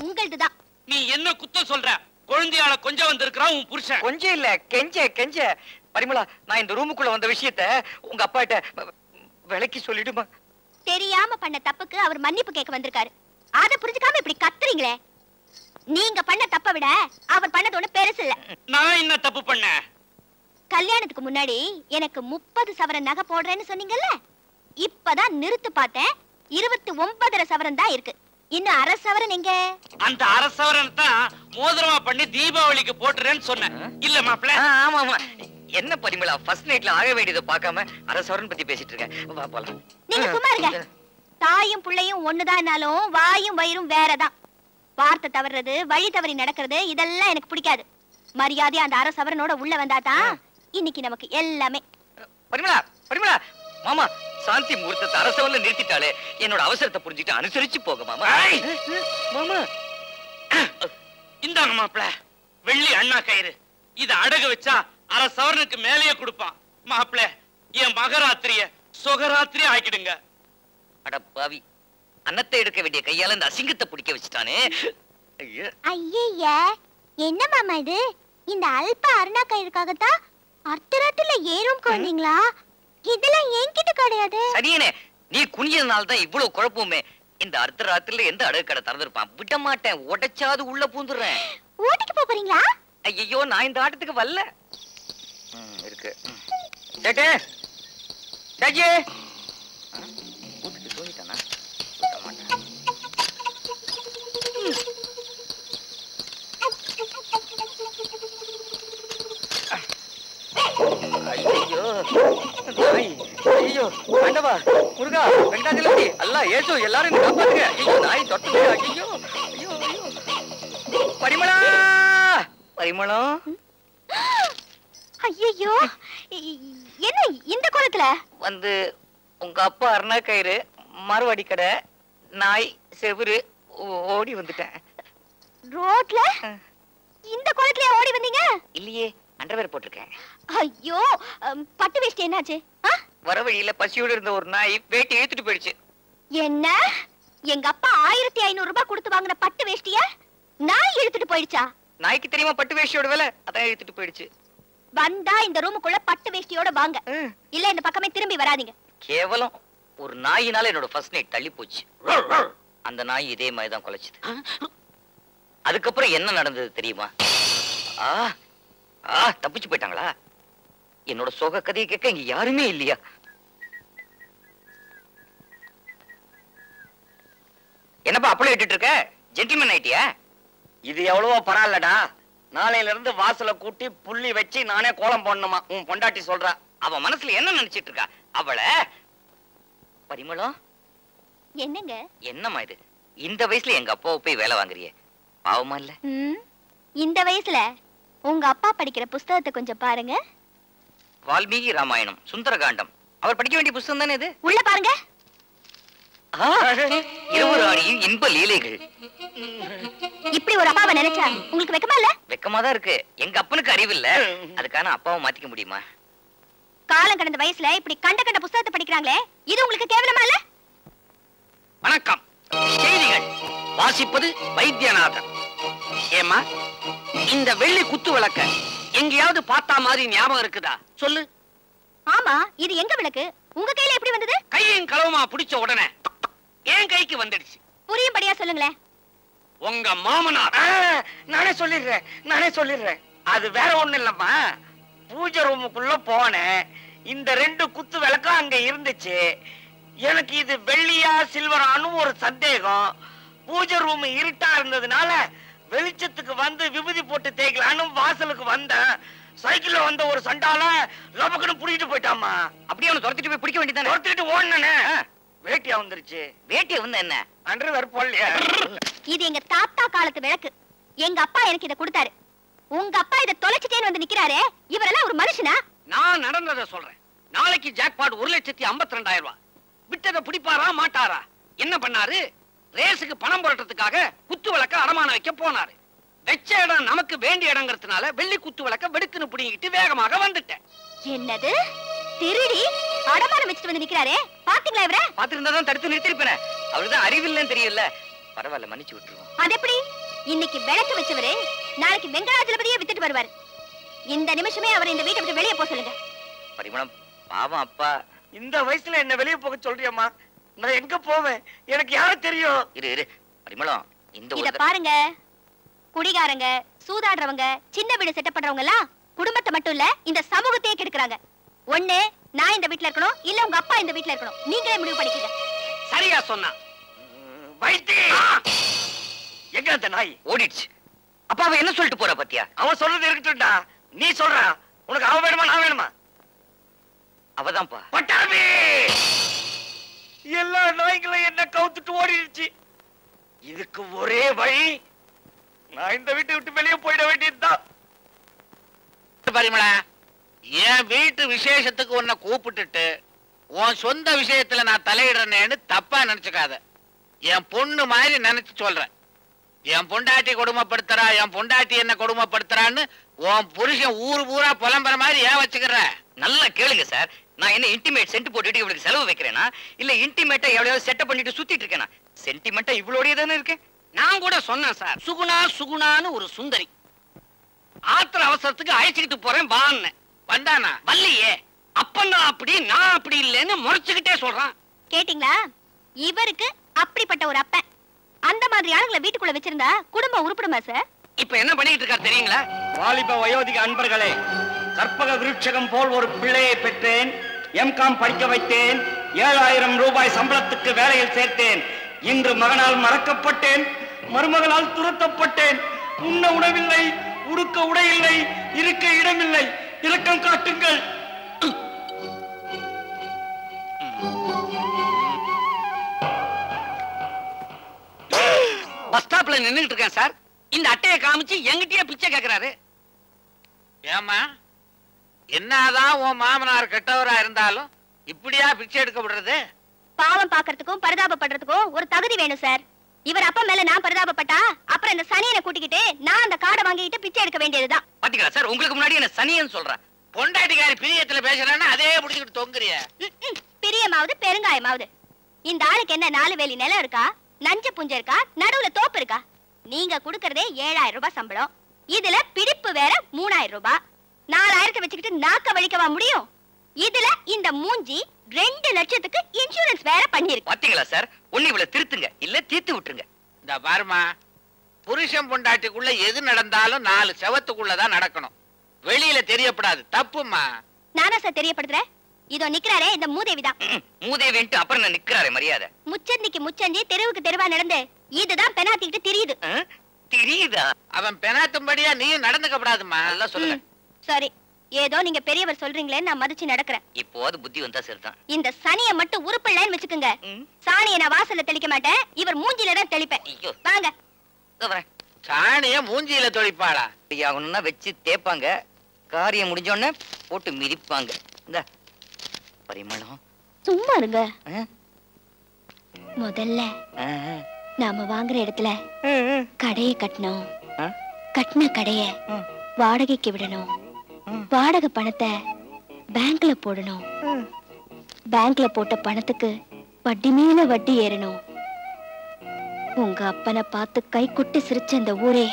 உங்களுதுதான். நீ என்ன குத்தம் சொல்ற? குழந்தையால கொஞ்சம் வந்திருக்கிறான் உன் புருஷன். கொஞ்சம் இல்ல கெஞ்ச கெஞ்ச. பரிமளா நான் இந்த ரூமுக்குள்ள வந்த விஷயத்த உங்க அப்பா கிட்ட விளக்கி சொல்லிடுமா? தெரியாம பண்ண தப்புக்கு அவர் மன்னிப்பு கேட்க வந்திருக்காரு. அத புரிஞ்சுக்காம இப்படி கத்துறீங்களே. நீங்க பண்ண தப்பை விட அவர் பண்ணது ஒண்ணு பெருசு இல்ல. நான் என்ன தப்பு பண்ண? கல்யாணத்துக்கு முன்னாடி எனக்கு 30 சவரன் நகை போடுறேன்னு சொன்னீங்கல்ல, இப்பதான் நிறுத்து பார்த்தேன். 29.5 சவரன் தான் இருக்கு. இன்னும் 1/2 சவரன் எங்க? அந்த 1/2 சவரன் தான் மோதிரமா பண்ணி தீபாவளிக்கு போட்டுறேன்னு சொன்னேன் இல்ல மாப்பிள? ஆமா ஆமா. என்ன பரிமளா ஃபர்ஸ்ட் நைட்ல ஆக வேண்டியதை பார்க்காம அரசவரன் பத்தி பேசிட்டு இருக்க. வா போலாம். நீங்க சும்மா இருங்க. தாயும் பிள்ளையும் ஒண்ணுதான்னாலும் வாயும் வயிறும் வேறதான். வார்த்தை தவறுறது, வழி தவறி நடக்கிறது இதெல்லாம் எனக்கு பிடிக்காது. மரியாதையா அந்த 1/2 சவரனோட உள்ள வந்தாதான் இன்னைக்கு நமக்கு எல்லாமே. பரிமளா பரிமளா மாமா சாந்தி முகூர்த்தத்தை அரசவல்ல நிறுத்திட்டாலே என்னோட அவசரத்தை புரிஞ்சுட்டு அனுசரிச்சு போக மாமா. மாமா இந்தாங்க மாப்பிள வெள்ளி அண்ணா கயிறு. இத அடகு வச்சா 1/2 சவரனுக்கு மேலேயே கொடுப்பான். மாப்பிள என் மகராத்திரிய சொகராத்திரி ஆக்கிடுங்க. அட பாவி அன்னத்தை எடுக்க வேண்டிய கையால இந்த அசிங்கத்தை பிடிக்க வச்சுட்டானே. ஐயா என்ன மாமா இது? இந்த அல்ப அருணா கயிறுக்காகத்தான் அர்த்தராத்திரில ஏறும் குழந்தீங்களா? இதெல்லாம் என்கிட்ட கிடையாது. சரியனே நீ குனியதுனால தான் இவ்வளவு குழப்பமே. இந்த அர்த்தராத்திரில எந்த அடகு கடை திறந்திருப்பான்? விட மாட்டேன், உடைச்சாது உள்ள பூந்துடுறேன். ஊட்டிக்கு போறீங்களா? ஐயோ நான் இந்த ஆட்டத்துக்கு வரல. இருக்கு சேட்டே சேஜி கூட்டிட்டு தூங்கிட்டானா? சுத்த மாட்டேன். ஐயோ நாய், ஐயோ ஆண்டவா முருகா வெங்கடாஜலபதி அல்லா ஏசு எல்லாரும் என்ன காப்பாத்துங்க. ஐயோ நாய் தொட்டது. ஐயோ ஐயோ ஐயோ பரிமளா பரிமளம். ஐயோ என்ன இந்த கோலத்துல வந்து உங்க அப்பா அருணா கயிறு மறுவடி கடை நாய் செவுரு ஓடி வந்துட்டேன். ரோட்ல இந்த கோலத்துல ஓடி வந்தீங்க? இல்லையே அண்டர்வேர் போட்டிருக்கேன். ஐயோ பட்டு வேஷ்டி என்னாச்சு? வர வழியில பசியோடு இருந்த ஒரு நாய் வேட்டி இழுத்துட்டு போயிடுச்சு. என்ன? எங்க அப்பா 1500 ரூபாய் கொடுத்து வாங்கின பட்டு வேஷ்டிய நாய் இழுத்துட்டு போயிடுச்சா? நாய்க்கு தெரியுமா பட்டு வேஷ்டியோட விலை? அதான் இழுத்துட்டு போயிடுச்சு. வந்தா இந்த ரூமுக்குள்ள பட்டு வேஷ்டியோட வாங்க, இல்ல இந்த பக்கமே திரும்பி வராதீங்க. கேவலம் ஒரு நாயினால என்னோட ஃபர்ஸ்ட் நைட் தள்ளி போச்சு. அந்த நாய் இதே மாதிரி தான் குலைச்சுது. அதுக்கப்புறம் என்ன நடந்தது தெரியுமா? தப்பிச்சு போயிட்டாங்களா? என்னோட சோக கதையை கேட்க இங்க யாருமே இல்லையா? என்னப்பா அப்பளே விட்டுட்டு இருக்க? ஜென்டில்மேன் ஆயிட்டியா? இது எவ்வளவோ பரவாயில்லடா. நாளையில இருந்து வாசல கூட்டி புள்ளி வச்சு நானே கோலம் போடணுமா? உன் பொண்டாட்டி சொல்றா. அவ மனசுல என்ன நினைச்சிட்டு இருக்கா? அவளை பரிமளம் என்னங்க? என்னம்மா இது? இந்த வயசுல எங்க அப்பாவை போய் வேலை வாங்குறியே, பாவமா இல்ல? இந்த வயசுல உங்க அப்பா படிக்கிற புஸ்தகத்தை கொஞ்சம் பாருங்க. வால்மீகி ராமாயணம், சுந்தரகாண்டம். அவர் படிக்க வேண்டிய புஸ்தகம் தானே இது? உள்ள பாருங்க. இருவராணியின் இன்ப லீலைகள். இப்படி ஒரு அப்பாவை நினைச்சா உங்களுக்கு வெக்கமா இல்ல? வெக்கமா தான் இருக்கு. எங்க அப்பனுக்கு அறிவு இல்ல, அதுக்கான அப்பாவை மாத்திக்க முடியுமா? காலம் கடந்த வயசுல இப்படி கண்ட கண்ட புஸ்தகத்தை படிக்கிறாங்களே, இது உங்களுக்கு கேவலமா இல்ல? வணக்கம். செய்திகள் வாசிப்பது வைத்தியநாதன். ஏமா, இந்த வெள்ளி குத்து விளக்க எங்கேயாவது பார்த்தா மாதிரி ஞாபகம் இருக்குதா? சொல்லு. ஆமா, இது எங்க விளக்கு? உங்க கையில எப்படி வந்தது? கையும் களவுமா பிடிச்ச உடனே என் கைக்கு வந்துடுச்சு. புரியும்படியா சொல்லுங்களேன். உங்க மாமனார். நானே சொல்லிடுறேன். அது வேற ஒண்ணு இல்லம்மா. பூஜை ரூமுக்குள்ள போனேன். இந்த 2 குத்து விளக்கம் அங்க இருந்துச்சு. எனக்கு இது வெள்ளியா சில்வரான்னு ஒரு சந்தேகம். பூஜை ரூம் இருட்டா இருந்ததுனால வெளிச்சத்துக்கு வந்து விபூதி போட்டு தேய்க்கலான்னு வாசலுக்கு வந்தேன். சைக்கிள்ல வந்த ஒரு சண்டால லபக்குன்னு புடிக்கிட்டு போயிட்டாமா. அப்படியே அவனை துரத்திட்டு போய் பிடிக்க வேண்டியதானே? துரத்திட்டு ஓடுனே. வேட்டியா வந்துருச்சு. வேட்டியை வந்து என்ன? அன்று வேற போடலையா? இது எங்க தாத்தா காலத்து விளக்கு. எங்க அப்பா எனக்கு இத கொடுத்தாரு. உங்க அப்பா இத தொலைச்சிட்டேன்னு வந்து நிக்கிறாரே, இவரெல்லாம் ஒரு மனுஷனா? நான் நடந்ததை சொல்றேன். நாளைக்கு ஜாக்பாட் 1,52,000 ரூபாய். விட்டதை பிடிப்பாரா மாட்டாரா? என்ன பண்ணாரு? ரேஸுக்கு பணம் புரட்டுறதுக்காக குத்து விளக்க அடமான வைக்க போனாரு. வெச்ச இடம் நமக்கு வேண்டிய இடங்கிறதுனால வெள்ளி குத்து விளக்க வெடுக்குன்னு பிடிங்கிட்டு வேகமாக வந்துட்டேன். என்னது? திருடி அடமானம் வச்சுட்டு வந்து நிக்கிறாரே, பாத்தீங்களா இவரை? பாத்திருந்தா தான் தடுத்து நிறுத்திருப்பேன். அவருதான் அறிவில்லைன்னு தெரியல. பரவாயில்ல, மன்னிச்சு விட்டுருவோம். அது எப்படி? இன்னைக்கு விளக்கு வச்சவரு நாளைக்கு வெங்கடாஜலபதியே வித்துட்டு வருவாரு. இந்த நிமிஷமே அவர் இந்த வீட்டை விட்டு வெளியே போக சொல்லுங்க. பரிமளம், பாவம் அப்பா. இந்த வயசுல என்ன வெளியே போக சொல்றியம்மா? நான் எங்க போவேன்? எனக்கு யாரு தெரியும்? இரு பரிமளம், இந்த இத பாருங்க. குடிகாரங்க, சூதாடுறவங்க, சின்ன வீடு செட்டப் பண்றவங்க எல்லாம் குடும்பத்தை மட்டும் இல்ல இந்த சமூகத்தையே கெடுக்குறாங்க. ஒண்ணு நான் இந்த வீட்ல இருக்கணும், இல்ல உங்க அப்பா இந்த வீட்ல இருக்கணும். நீங்களே முடிவு பண்ணிக்கங்க. சரியா சொன்னா. வைத்தி எங்க அந்த நாய் ஓடிடுச்சு. அப்பா அவ என்ன சொல்லிட்டு போறா பாத்தியா? அவன் சொல்றது இருக்கட்டும்டா. நீ சொல்ற, உனக்கு அவ வேணுமா நான் வேணுமா? அவதான்ப்பா. பட்டாபி, எல்லா நாய்களும் என்ன கவுத்துட்டு ஓடிடுச்சு. இதுக்கு ஒரே வழி, நான் இந்த வீட்டை விட்டு வெளியே போயிட வேண்டியதுதான். பரிமளா, என் வீட்டு விசேஷத்துக்கு உன்னை கூப்பிட்டுட்டு உன் சொந்த விஷயத்துல நான் தலையிடுறேன்னு தப்பா நினைச்சுக்காத. என் பொண்ணு மாதிரி நினைச்சு சொல்றேன். என் பொண்டாட்டி கொடுமைப்படுத்துறா, என் பொண்டாட்டி என்ன கொடுமைப்படுத்துறான்னு உன் புருஷன் ஊரு பூரா புலம்புற மாதிரி ஏன் வச்சுக்கிற? நல்லா கேளுங்க சார். நான் என்ன இன்டிமேட் சென்ட் போட்டுட்டு இவளுக்கு செலவு வைக்கிறேனா, இல்ல இன்டிமேட்டா எவ்வளவு செட்டப் பண்ணிட்டு சுத்திட்டு இருக்கேனா? சென்டிமெண்டா இவ்வளோடய தானே இருக்கேன். நான் கூட சொன்னேன் சார், சுகுணான்னு ஒரு சுந்தரி ஆத்திர அவசரத்துக்கு அழைச்சுக்கிட்டு போறேன் வான்னு. வந்தானா? வல்லையே. அப்பன்னா அப்படி, நான் அப்படி இல்லைன்னு முறைச்சுக்கிட்டே சொல்றான். கேட்டீங்களா? இவருக்கு அப்படிப்பட்ட ஒரு அப்பன். அந்த மாதிரி ஆளுங்களை வீட்டுக்குள்ள வச்சிருந்தா குடும்பம் உருப்படுமா சார்? இப்ப என்ன பண்ணிட்டு இருக்காரு தெரியுங்களா? வாலிப வயோதிக அன்பர்களே, கற்பக விருட்சகம் போல் ஒரு பிள்ளையை பெற்றேன். எம்காம் படிக்க வைத்தேன். 7000 ரூபாய் சம்பளத்துக்கு வேலையில் சேர்த்தேன். இன்று மகனால் மறக்கப்பட்டேன், மருமகளால் துரத்தப்பட்டேன். உண்ண உணவில்லை, உடுக்க உடை இல்லை, இருக்க இடமில்லை. இரக்கம் காட்டுங்கள். பஸ் ஸ்டாப்ல நின்னுட்டு இருக்கேன் சார். இந்த அட்டையை காமிச்சு எங்கிட்டயே பிச்சை கேக்குறாரு. ஏமா, என்னதான் உன் மாமனார் கெட்டவரா இருந்தாலும் இப்படியா பிச்சை எடுக்க விடுறது? பாவம் பாக்குறதுக்கும் பரிதாபப்படுறதுக்கும் ஒரு தகுதி வேணும் சார். இவர் அப்பா மேல நான் பரிதாபப்பட்டா அப்புறம் இந்த சனியனை கூட்டிக்கிட்டு நான் அந்த காடை வாங்கிட்டு பிச்சை எடுக்க வேண்டியதுதான். பாத்தீங்களா சார், உங்களுக்கு முன்னாடி என்ன சனியன்னு சொல்றேன். பொண்டாட்டிக்காரி பிரியத்துல பேசுறான்னு அதே பிடிச்சிட்டு தொங்குறிய. பிரியமாவது பெருங்காயமாவது. இந்த ஆளுக்கு என்ன 4 வேலி நிலம் இருக்கா, நஞ்ச புஞ்ச இருக்கா, நடுவுல தோப்பு இருக்கா? நீங்க குடுக்கறதே 7000 ரூபாய் சம்பளம். இதுல பிடிப்பு வேற 3000 ரூபாய். 4000 வச்சுக்கிட்டு நாக்க வலிக்கவா முடியும்? இதுல இந்த மூஞ்சி 2 லட்சத்துக்கு இன்சூரன்ஸ் வேற பண்ணிருக்கு. பாத்தீங்களா சார், ஒண்ணு இவளை திருத்துங்க, இல்ல தீர்த்து விட்டுருங்க. இந்த பாருமா, புருஷன் பொண்டாட்டிக்குள்ள எது நடந்தாலும் 4 செவத்துக்குள்ளதான் நடக்கணும். வெளியில தெரியப்படாது. தப்புமா. நானா சார் தெரியப்படுத்துறேன்? இதோ நிக்கிறாரே இந்த மூதேவிதான். மூதேவின்ட்டு அப்புறம் நான் நிக்கிறாரே மரியாதை. முச்சந்திக்கு முச்சந்தி தெருவுக்கு தெருவா நடந்து இதுதான் பெனாத்திக்கிட்டு தெரியுது. தெரியுதா? அவன் பெனாத்தும்படியா நீயும் நடந்துக்கப்படாதுமா. நல்லா சொல்லுங்க. சரி, ஏதோ நீங்க பெரியவர் சொல்றீங்களே நான் மதிச்சு நடக்கிறேன். இப்போது புத்தி வந்தா சரிதான். இந்த சனியை மட்டும் உருப்பிடலன்னு வச்சுக்கோங்க. சாணியை நான் வாசல்ல தெளிக்க மாட்டேன், இவர் மூஞ்சில தான் தெளிப்பேன். ஐயோ வாங்க. சாணிய மூஞ்சியில தொளிப்பாளா? ஆகணும்னா வச்சு தேப்பாங்க, காரியம் முடிஞ்ச உடனே போட்டு மிதிப்பாங்க. இந்த பரிமளம் சும்மா இருங்க. முதல்ல நாம வாங்குற இடத்துல கடையை கட்டணும். கட்டின கடைய வாடகைக்கு விடணும். வாடகை பணத்தை பேங்க்ல போடணும். பேங்க்ல போட்ட பணத்துக்கு வட்டி மேல வட்டி ஏறணும். உங்க அப்பனை பார்த்து கை கொட்டி சிரிச்ச அந்த ஊரே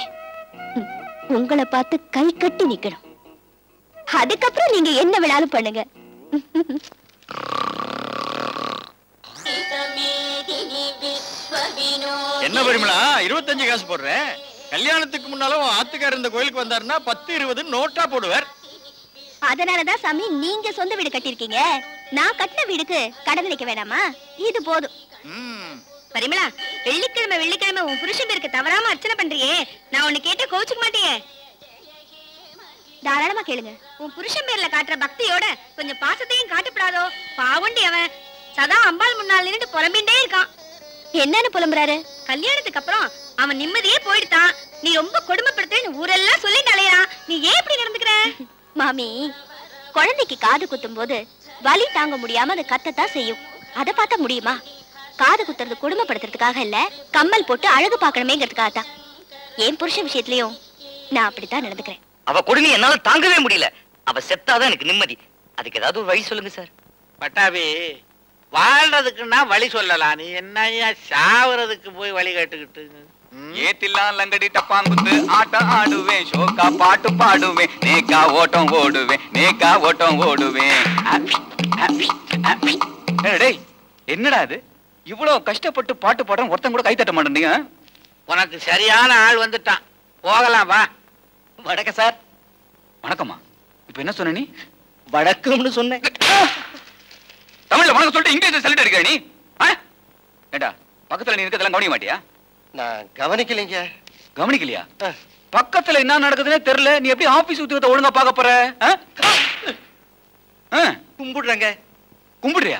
உங்களை பார்த்து கை கட்டி நிக்கணும். அதுக்கப்புறம் நீங்க என்ன வேணாலும் பண்ணுங்க. என்ன பரிமளா 25 காசு போடுறேன்? கல்யாணத்துக்கு முன்னால ஆத்துக்காரர் இந்த கோயிலுக்கு வந்தாருன்னா 10-20 நோட்டா போடுவார். அதனாலதான் சாமி நீங்க சொந்த வீடு கட்டிருக்கீங்க. நான் கட்டின வீடுக்கு கடன் நிக்க வேணாமா? இது போதும். பரிமளா, வெள்ளிக்கிழமை உன் புருஷன் பேருக்கு தவறாம அர்ச்சனை பண்றியே, நான் உன்னை கேட்ட கோச்சுக்க மாட்டியே? தாராளமா கேளுங்க. உன் புருஷன் பேர்ல காட்டுற பக்தியோட கொஞ்சம் பாசத்தையும் காட்டுப்படாதோ? பாவுண்டி அவன் சதா அம்பாள் முன்னால் நின்று புலம்பிண்டே இருக்கான். என்னன்னு புலம்புறாரு? கல்யாணத்துக்கு அப்புறம் அவன் நிம்மதியே போயிடுதான். நீ ரொம்ப கொடுமைப்படுத்துன்னு ஊரெல்லாம் சொல்லிட்டு அலையறான். நீ ஏன் இப்படி நடந்துக்கிற? மாமி, குழந்தைக்கு காது குத்தும் போது வலி தாங்க முடியாம அது கத்தத்தான் செய்யும். அதை பார்த்த முடியுமா? காது குத்துறது குடும்பப்படுத்துறதுக்காக இல்ல, கம்மல் போட்டு அழகு பார்க்கணுமேங்கிறதுக்காக தான். என் புருஷன் விஷயத்திலயும் நான் அப்படித்தான் நடந்துக்கிறேன். அவ கொடுமை என்னால தாங்கவே முடியல. அவ செத்தாதான் எனக்கு நிம்மதி. அதுக்கு ஏதாவது ஒரு வழி சொல்லுங்க சார். பட்டாபி, வாழ்றதுக்குன்னா வழி சொல்லலாம். நீ என்னையா சாவறதுக்கு போய் வழி கேட்டுக்கிட்டு? ஏத்தில்லாம் லங்கடி டப்பாங்குத்து ஆட்டம் ஆடுவேன், ஷோக்கா பாட்டு பாடுவேன், நேக்கா ஓட்டம் ஓடுவேன், நேக்கா ஓட்டம் ஓடுவேன். டேய், என்னடா இது? இவ்வளவு கஷ்டப்பட்டு பாட்டு பாடுறேன், ஒருத்தன் கூட கை தட்ட மாட்டேங்க. உனக்கு சரியான ஆள் வந்துட்டான், போகலாம் வா. வணக்கம் சார். வணக்கம்மா. இப்ப என்ன சொன்ன நீ? வணக்கம்னு சொன்னேன். தமிழ்ல வணக்கம் சொல்லிட்டு இங்கிலீஷ்ல சொல்லிட்டு இருக்க நீ? ஏண்டா, பக்கத்துல நீ இருக்கிறதெல்லாம் கவனிக்க மாட்டியா? நான் கவனிக்கலைங்க. கவனிக்கலையா? பக்கத்துல என்ன நடக்குதுன்னே தெரியல, நீ எப்படி ஆபீஸ் உத்தியோகத்தை ஒழுங்கா பார்க்க போற? கும்பிடுறேங்க. கும்பிடுறியா?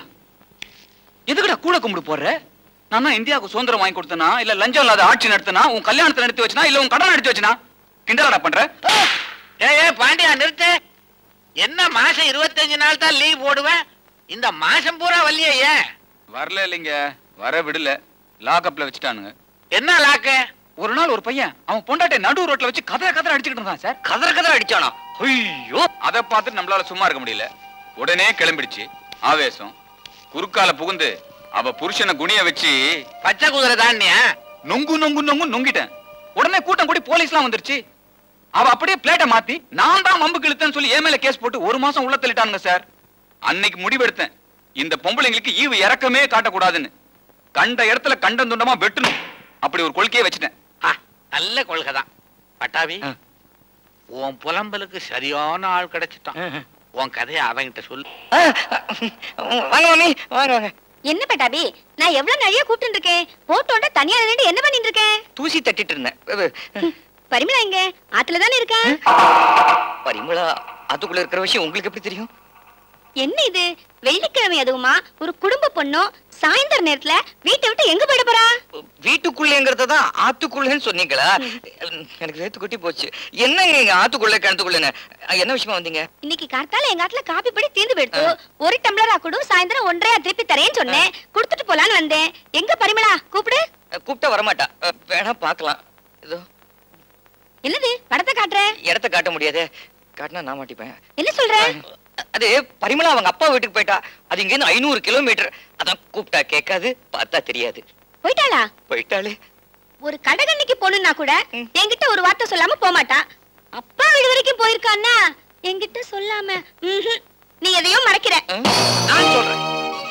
எதுக்குடா கூட கும்பிடு போடுற? நான் இந்தியாவுக்கு சுதந்திரம் வாங்கி கொடுத்தனா, இல்ல லஞ்சம் இல்லாத ஆட்சி நடத்தினா, உன் கல்யாணத்தை நடத்தி வச்சனா, இல்ல உன் கடன் நடத்தி வச்சனா? கிண்டலடா பண்ற? ஏ பாண்டியா, நிறுத்து. என்ன மாசம் 25 நாள் தான் லீவ் போடுவேன், இந்த மாசம் பூரா வரலையே? ஏன் வரல? இல்லைங்க, வர விடல, லாக்அப்ல வச்சுட்டானுங்க. என்ன லாக்கு? ஒரு நாள் ஒரு பையன் அவன் பொண்டாட்டை நடு ரோட்ல வச்சு கதற அடிச்சுக்கிட்டு இருந்தான் சார். கதற அடிச்சானா? ஐயோ! அதை பார்த்துட்டு நம்மளால சும்மா இருக்க முடியல. உடனே கிளம்பிடுச்சு ஆவேசம். குறுக்கால புகுந்து அவ புருஷனை குனிய வச்சு பச்சை குதிரை தானியா நொங்கு நொங்கு நொங்கு நொங்கிட்டேன். உடனே கூட்டம் கூடி போலீஸ்லாம் வந்துருச்சு. அவ அப்படியே பிளேட்டை மாத்தி நான் தான் மம்புக்கு இழுத்தேன்னு சொல்லி என் மேல கேஸ் போட்டு 1 மாசம் உள்ள தள்ளிட்டானுங்க சார். அன்னைக்கு முடிவெடுத்தேன், இந்த பொம்பளைங்களுக்கு ஈவு இறக்கமே காட்டக்கூடாதுன்னு. கண்ட இடத்துல கண்டம் துண்டமா வெட்டணும், அப்படி ஒரு கொள்கையை வச்சுட்டேன். நல்ல கொள்கைதான். பட்டாபி, உன் புலம்பலுக்கு சரியான ஆள் கிடைச்சிட்டான். உன் கதையை அவங்கிட்ட சொல்லு. வாங்க மாமி, வாங்க. என்ன பட்டாபி, நான் எவ்வளவு நிறைய கூப்பிட்டு இருக்கேன், போட்டோட தனியா நின்று என்ன பண்ணிட்டு இருக்கேன்? தூசி தட்டிட்டு இருந்தேன். பரிமளா எங்க? ஆத்துல தானே இருக்கா? பரிமளா அதுக்குள்ள இருக்கிற விஷயம் உங்களுக்கு எப்படி தெரியும்? என்ன இது, வெள்ளிக்கிழமை அதுவுமா? ஒரு குடும்ப பொண்ணும் சாயந்தர நேரத்துல வீட்டை விட்டு எங்க போயிட போறா? வீட்டுக்குள்ளேங்கிறதான் ஆத்துக்குள்ளேன்னு சொன்னீங்களா? எனக்கு சேர்த்து குட்டி போச்சு. என்ன நீங்க ஆத்துக்குள்ள கிணத்துக்குள்ளன்னு என்ன விஷயமா வந்தீங்க? இன்னைக்கு கார்த்தால எங்க ஆத்துல காபி படி தீர்ந்து போயிடுத்து. ஒரு டம்ளரா கூட சாயந்தரம் 1.5 திருப்பி தரேன்னு சொன்னேன், குடுத்துட்டு போலான்னு வந்தேன். எங்க பரிமளா? கூப்பிடு. கூப்பிட்டா வரமாட்டா, வேணா பாக்கலாம். இதோ. என்னது படத்தை காட்டுற? இடத்த காட்ட முடியாது, காட்டினா நான் மாட்டிப்பேன். என்ன சொல்ற? அது பரிமளா அவங்க அப்பா வீட்டுக்கு போயிட்டா. அது இங்க இருந்து 500 கிலோமீட்டர். அதான் கூப்பிட்டா கேட்காது, பார்த்தா தெரியாது. போயிட்டாளா? போயிட்டாளே. ஒரு கடகண்ணிக்கு பொண்ணுன்னா கூட என்கிட்ட ஒரு வார்த்தை சொல்லாம போமாட்டா. அப்பா வீடு வரைக்கும் போயிருக்கான்னா என்கிட்ட சொல்லாம நீ எதையும் மறைக்கிற. நான் சொல்றேன்,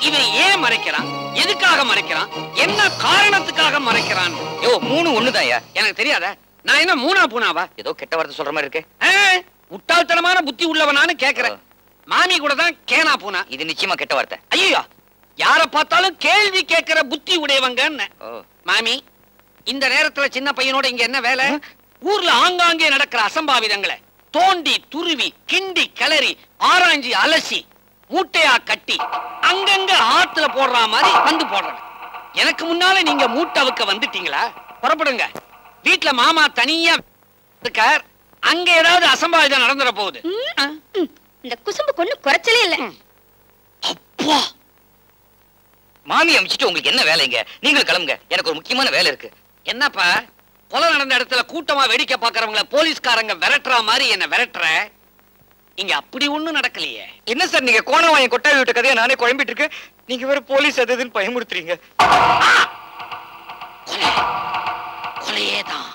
இவன் ஏன் மறைக்கிறான், எதுக்காக மறைக்கிறான், என்ன காரணத்துக்காக மறைக்கிறான்? யோ 3 ஒண்ணுதான்யா. எனக்கு தெரியாத? நான் என்ன மூணா பூனாவா? ஏதோ கெட்ட வார்த்தை சொல்ற மாதிரி இருக்கு. முட்டாள்தனமான புத்தி உள்ளவனான்னு கேக்குறேன். மாமி கூட தான் கேனா பூனா. இது நிச்சயமா கெட்ட வார்த்தை. ஐயோ, யார பார்த்தாலும் கேள்வி கேட்கிற புத்தி உடையவங்க. மாமி, இந்த நேரத்துல சின்ன பையனோட இங்க என்ன வேலை? ஊர்ல ஆங்காங்கே நடக்கிற அசம்பாவிதங்களை தோண்டி துருவி கிண்டி கிளறி ஆராய்ஞ்சி அலசி மூட்டையா கட்டி அங்கங்க ஆத்துல போடுற மாதிரி வந்து போடுறேன். எனக்கு முன்னால நீங்க மூட்டவுக்க வந்துட்டீங்களா? புறப்படுங்க. வீட்டுல மாமா தனியா இருக்கார். அங்க ஏதாவது அசம்பாவிதம் நடந்துற போகுது. இந்த குசும்பு கொண்டு குறைச்சலே இல்ல. அப்பா, மாமி அமிச்சிட்டு உங்களுக்கு என்ன வேலைங்க? நீங்களும் கிளம்புங்க, எனக்கு ஒரு முக்கியமான வேலை இருக்கு. என்னப்பா கொலை நடந்த இடத்துல கூட்டமா வேடிக்கை பாக்குறவங்கள போலீஸ்காரங்க விரட்டுற மாதிரி என்ன விரட்டுற? இங்க அப்படி ஒண்ணும் நடக்கலையே. என்ன சார் நீங்க கோணம் வாங்கி கொட்டாவி விட்ட கதையை நானே குழம்பிட்டு இருக்கேன். நீங்க வேற போலீஸ் அதுன்னு பயமுறுத்துறீங்க. கொலையேதான்.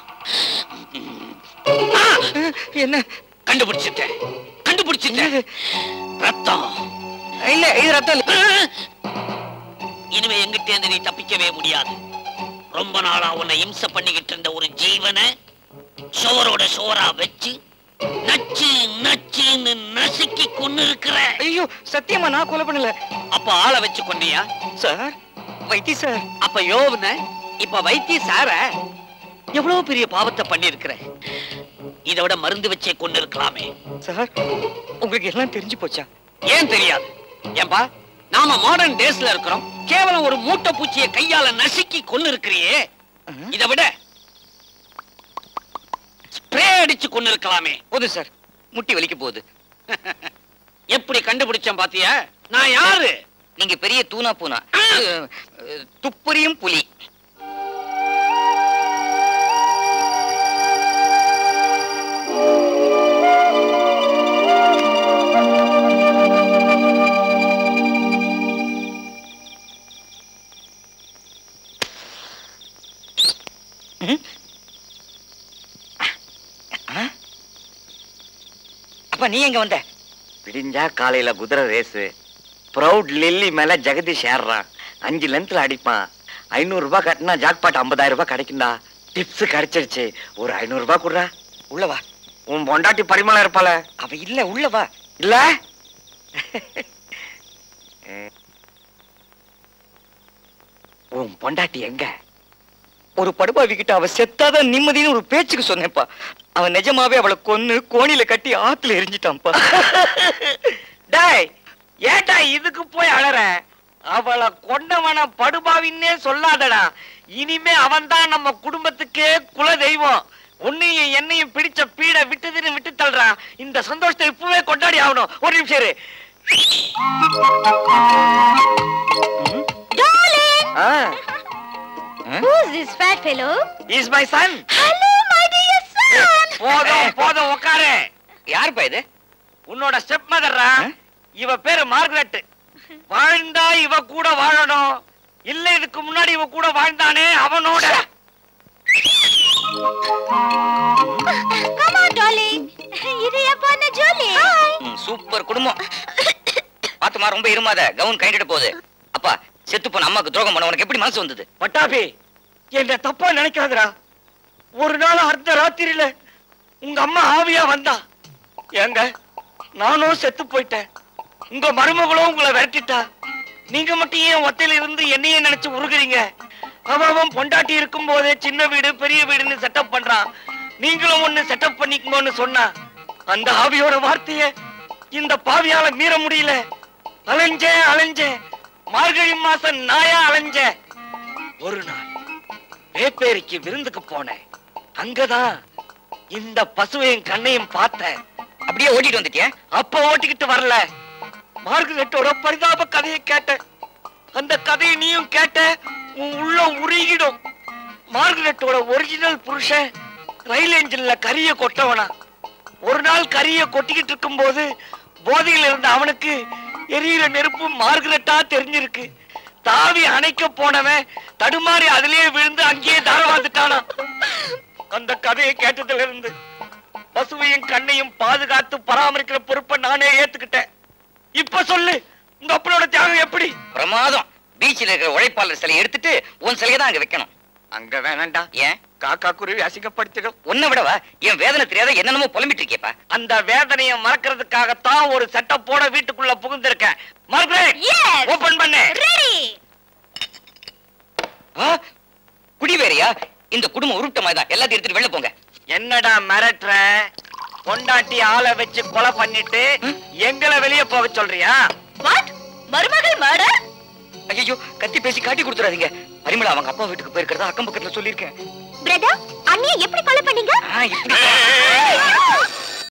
என்ன? கண்டுபிடிச்சிட்டேன். ரத்தம் இல்ல, இது ரத்தம் இல்ல. இனிமே எங்கிட்ட இருந்து நீ தப்பிக்கவே முடியாது. ரொம்ப நாளா உன்னை இம்சை பண்ணிக்கிட்டு இருந்த ஒரு ஜீவனை சோரோட சோரா வச்சு நச்சு நச்சுன்னு நசுக்கி கொண்டு இருக்கிற. ஐயோ, சத்தியமா நான் கொலை பண்ணல. அப்ப ஆளை வச்சு கொண்டியா? சார், வைத்தி சார். அப்ப யோவன இப்ப வைத்திய சார எவ்வளவு பெரிய பாவத்தை பண்ணி இருக்கிற. இதை விட மருந்து வச்சே கொண்டு இருக்கலாமே. சார், உங்களுக்கு எல்லாம் தெரிஞ்சு போச்சா? ஏன் தெரியாது? ஏன்பா, நாம மாடர்ன் டேஸ்ல இருக்கிறோம். கேவலம் ஒரு மூட்டை பூச்சியை கையால நசுக்கி கொண்டு இருக்கிறியே. இதை விட ஸ்ப்ரே அடிச்சு கொண்டு இருக்கலாமே. போதும் சார், முட்டி வலிக்க போகுது. எப்படி கண்டுபிடிச்சேன் பாத்தியா? நான் யாரு? நீங்க பெரிய தூணா பூனா, துப்பறியும் புலி. அப்ப நீ எங்க வந்த? விடிஞ்சா காலையில குதிரை ரேஸு. ப்ரௌட் லில்லி மேல ஜெகதீஷ் ஏறான். 5 லென்த்ல அடிப்பான். 500 ரூபாய் கட்டினா ஜாக்பாட் 50,000 ரூபாய் கிடைக்கும்டா. டிப்ஸ் கிடைச்சிருச்சு. ஒரு 500 ரூபாய் கொடுறா. உள்ளவா. உன் பொண்டாட்டி பரிமளம் இருப்பாள? அவ இல்ல, உள்ளவா. இல்ல உன் பொண்டாட்டி எங்க? ஒரு படுபாவி கிட்ட அவ செத்தாதான் நிம்மதினு ஒரு பேச்சுக்கு சொன்னேப்பா. அவன் நிஜமாவே அவளை கொன்னு கோணில கட்டி ஆத்துல எரிஞ்சிட்டான்ப்பா. டேய், ஏட்டா இதுக்கு போய் அழற? அவளை கொண்டவன படுபாவின்னே சொல்லாதடா. இனிமே அவன் தான் நம்ம குடும்பத்துக்கே குல தெய்வம். உன்னையும் என்னையும் பிடிச்ச பீட விட்டுதுன்னு விட்டு தள்ளுறா. இந்த சந்தோஷத்தை இப்பவே கொண்டாடி ஆகணும். ஒரு நிமிஷம் இரு. Who's this fat fellow? He's my son. Hello, my dear son. போதும் உட்காரு. யாருப்பா இது? உன்னோட ஸ்டெப் மதர்ரா. இவ பேரு மார்கரெட். வாழ்ந்தா இவ கூட வாழணும். இல்ல இதுக்கு முன்னாடி இவ கூட வாழ்ந்தானே அவனோட. Come on, darling. இது என் பொண்ணு ஜூலி. சூப்பர் குடும்பம். பாத்துமா, ரொம்ப இருமாத. கவுன் கைண்டிட்டு போகுது. அப்பா, செத்து போன அம்மாக்கு துரோகம் பண்ண உனக்கு எப்படி மனசு வந்தது? பட்டாபி, என்ன தப்பா நினைக்காதடா. ஒரு நாள் அர்த்த ராத்திரியில உங்க அம்மா ஆவியா வந்தா. ஏங்க, நானும் செத்து போயிட்டேன். உங்க மருமகளும் உங்களை விரட்டிட்டா. நீங்க மட்டும் ஏன் ஒத்தையில இருந்து என்னையே நினைச்சு உருகுறீங்க? அவன் பொண்டாட்டி இருக்கும் போதே சின்ன வீடு பெரிய வீடுன்னு செட்டப் பண்றான். நீங்களும் ஒண்ணு செட்டப் பண்ணிக்கோன்னு சொன்னா அந்த ஆவியோட வார்த்தைய இந்த பாவியால மீற முடியல. அலைஞ்சேன். மார்கழி மாசம் நாயா அலைஞ்சேன். ஒரு நாள் வேப்பேரிக்கு விருந்துக்கு போனேன். அங்கதான் இந்த பசுவையும் கண்ணையும் பார்த்தேன். அப்படியே ஓட்டிட்டு வந்துட்டியா? அப்ப ஓட்டிக்கிட்டு வரல. மார்கரெட்டோட பரிதாப கதையை கேட்டேன். அந்த கதையை நீயும் கேட்ட உன் உள்ள உருகிடும். மார்கரெட்டோட ஒரிஜினல் புருஷன் ரயில் என்ஜின்ல கரிய கொட்டவனா. ஒரு நாள் கரிய கொட்டிக்கிட்டு இருக்கும் போது போதையில் இருந்த அவனுக்கு எரியிற நெருப்பு மார்கரெட்டா தெரிஞ்சிருக்கு. தாவி அணைக்க போனவன் தடுமாறி அதிலேயே விழுந்து அங்கேயே தாரவாந்துட்டானா. அந்த கதையை கேட்டதுல இருந்து பசுவையும் கண்ணையும் பாதுகாத்து பராமரிக்கிற பொறுப்பை நானே ஏத்துக்கிட்டேன். இப்ப சொல்லு, உங்க அப்பனோட தியாகம் எப்படி? பிரமாதம். பீச்சில் இருக்கிற உழைப்பாளர் சிலையை எடுத்துட்டு உன் சிலையை தான் அங்க வைக்கணும். அங்க வேணாண்டா. ஏன்? காக்கா குருவி அசிங்கப்படுத்திடும். உன்னை விடவா என் வேதனை தெரியாத என்னென்னமோ புலம்பிட்டு இருக்கேப்பா. அந்த வேதனையை மறக்கிறதுக்காகத்தான் ஒரு செட்டப்போட வீட்டுக்குள்ள புகுந்திருக்கேன். மார்கரெட், ஓபன் பண்ணு. குடி வேறையா? இந்த குடும்பம் உருட்ட மாதிரி தான். எல்லாத்தையும் எடுத்துட்டு வெளில போங்க. என்னடா மிரட்டுற? பொண்டாட்டி ஆளை வச்சு கொலை பண்ணிட்டு எங்களை வெளியே போக சொல்றியா? வாட்? மருமகள் மர்டர்? ஐயோ, கத்தி பேசி காட்டி கொடுத்துறாதீங்க. பரிமளா அவங்க அப்பா வீட்டுக்கு போயிருக்கிறதா அக்கம் பக்கத்துல சொல்லியிருக்கேன். பிரதர், அண்ணியை எப்படி கொலை பண்ணீங்க? இப்படி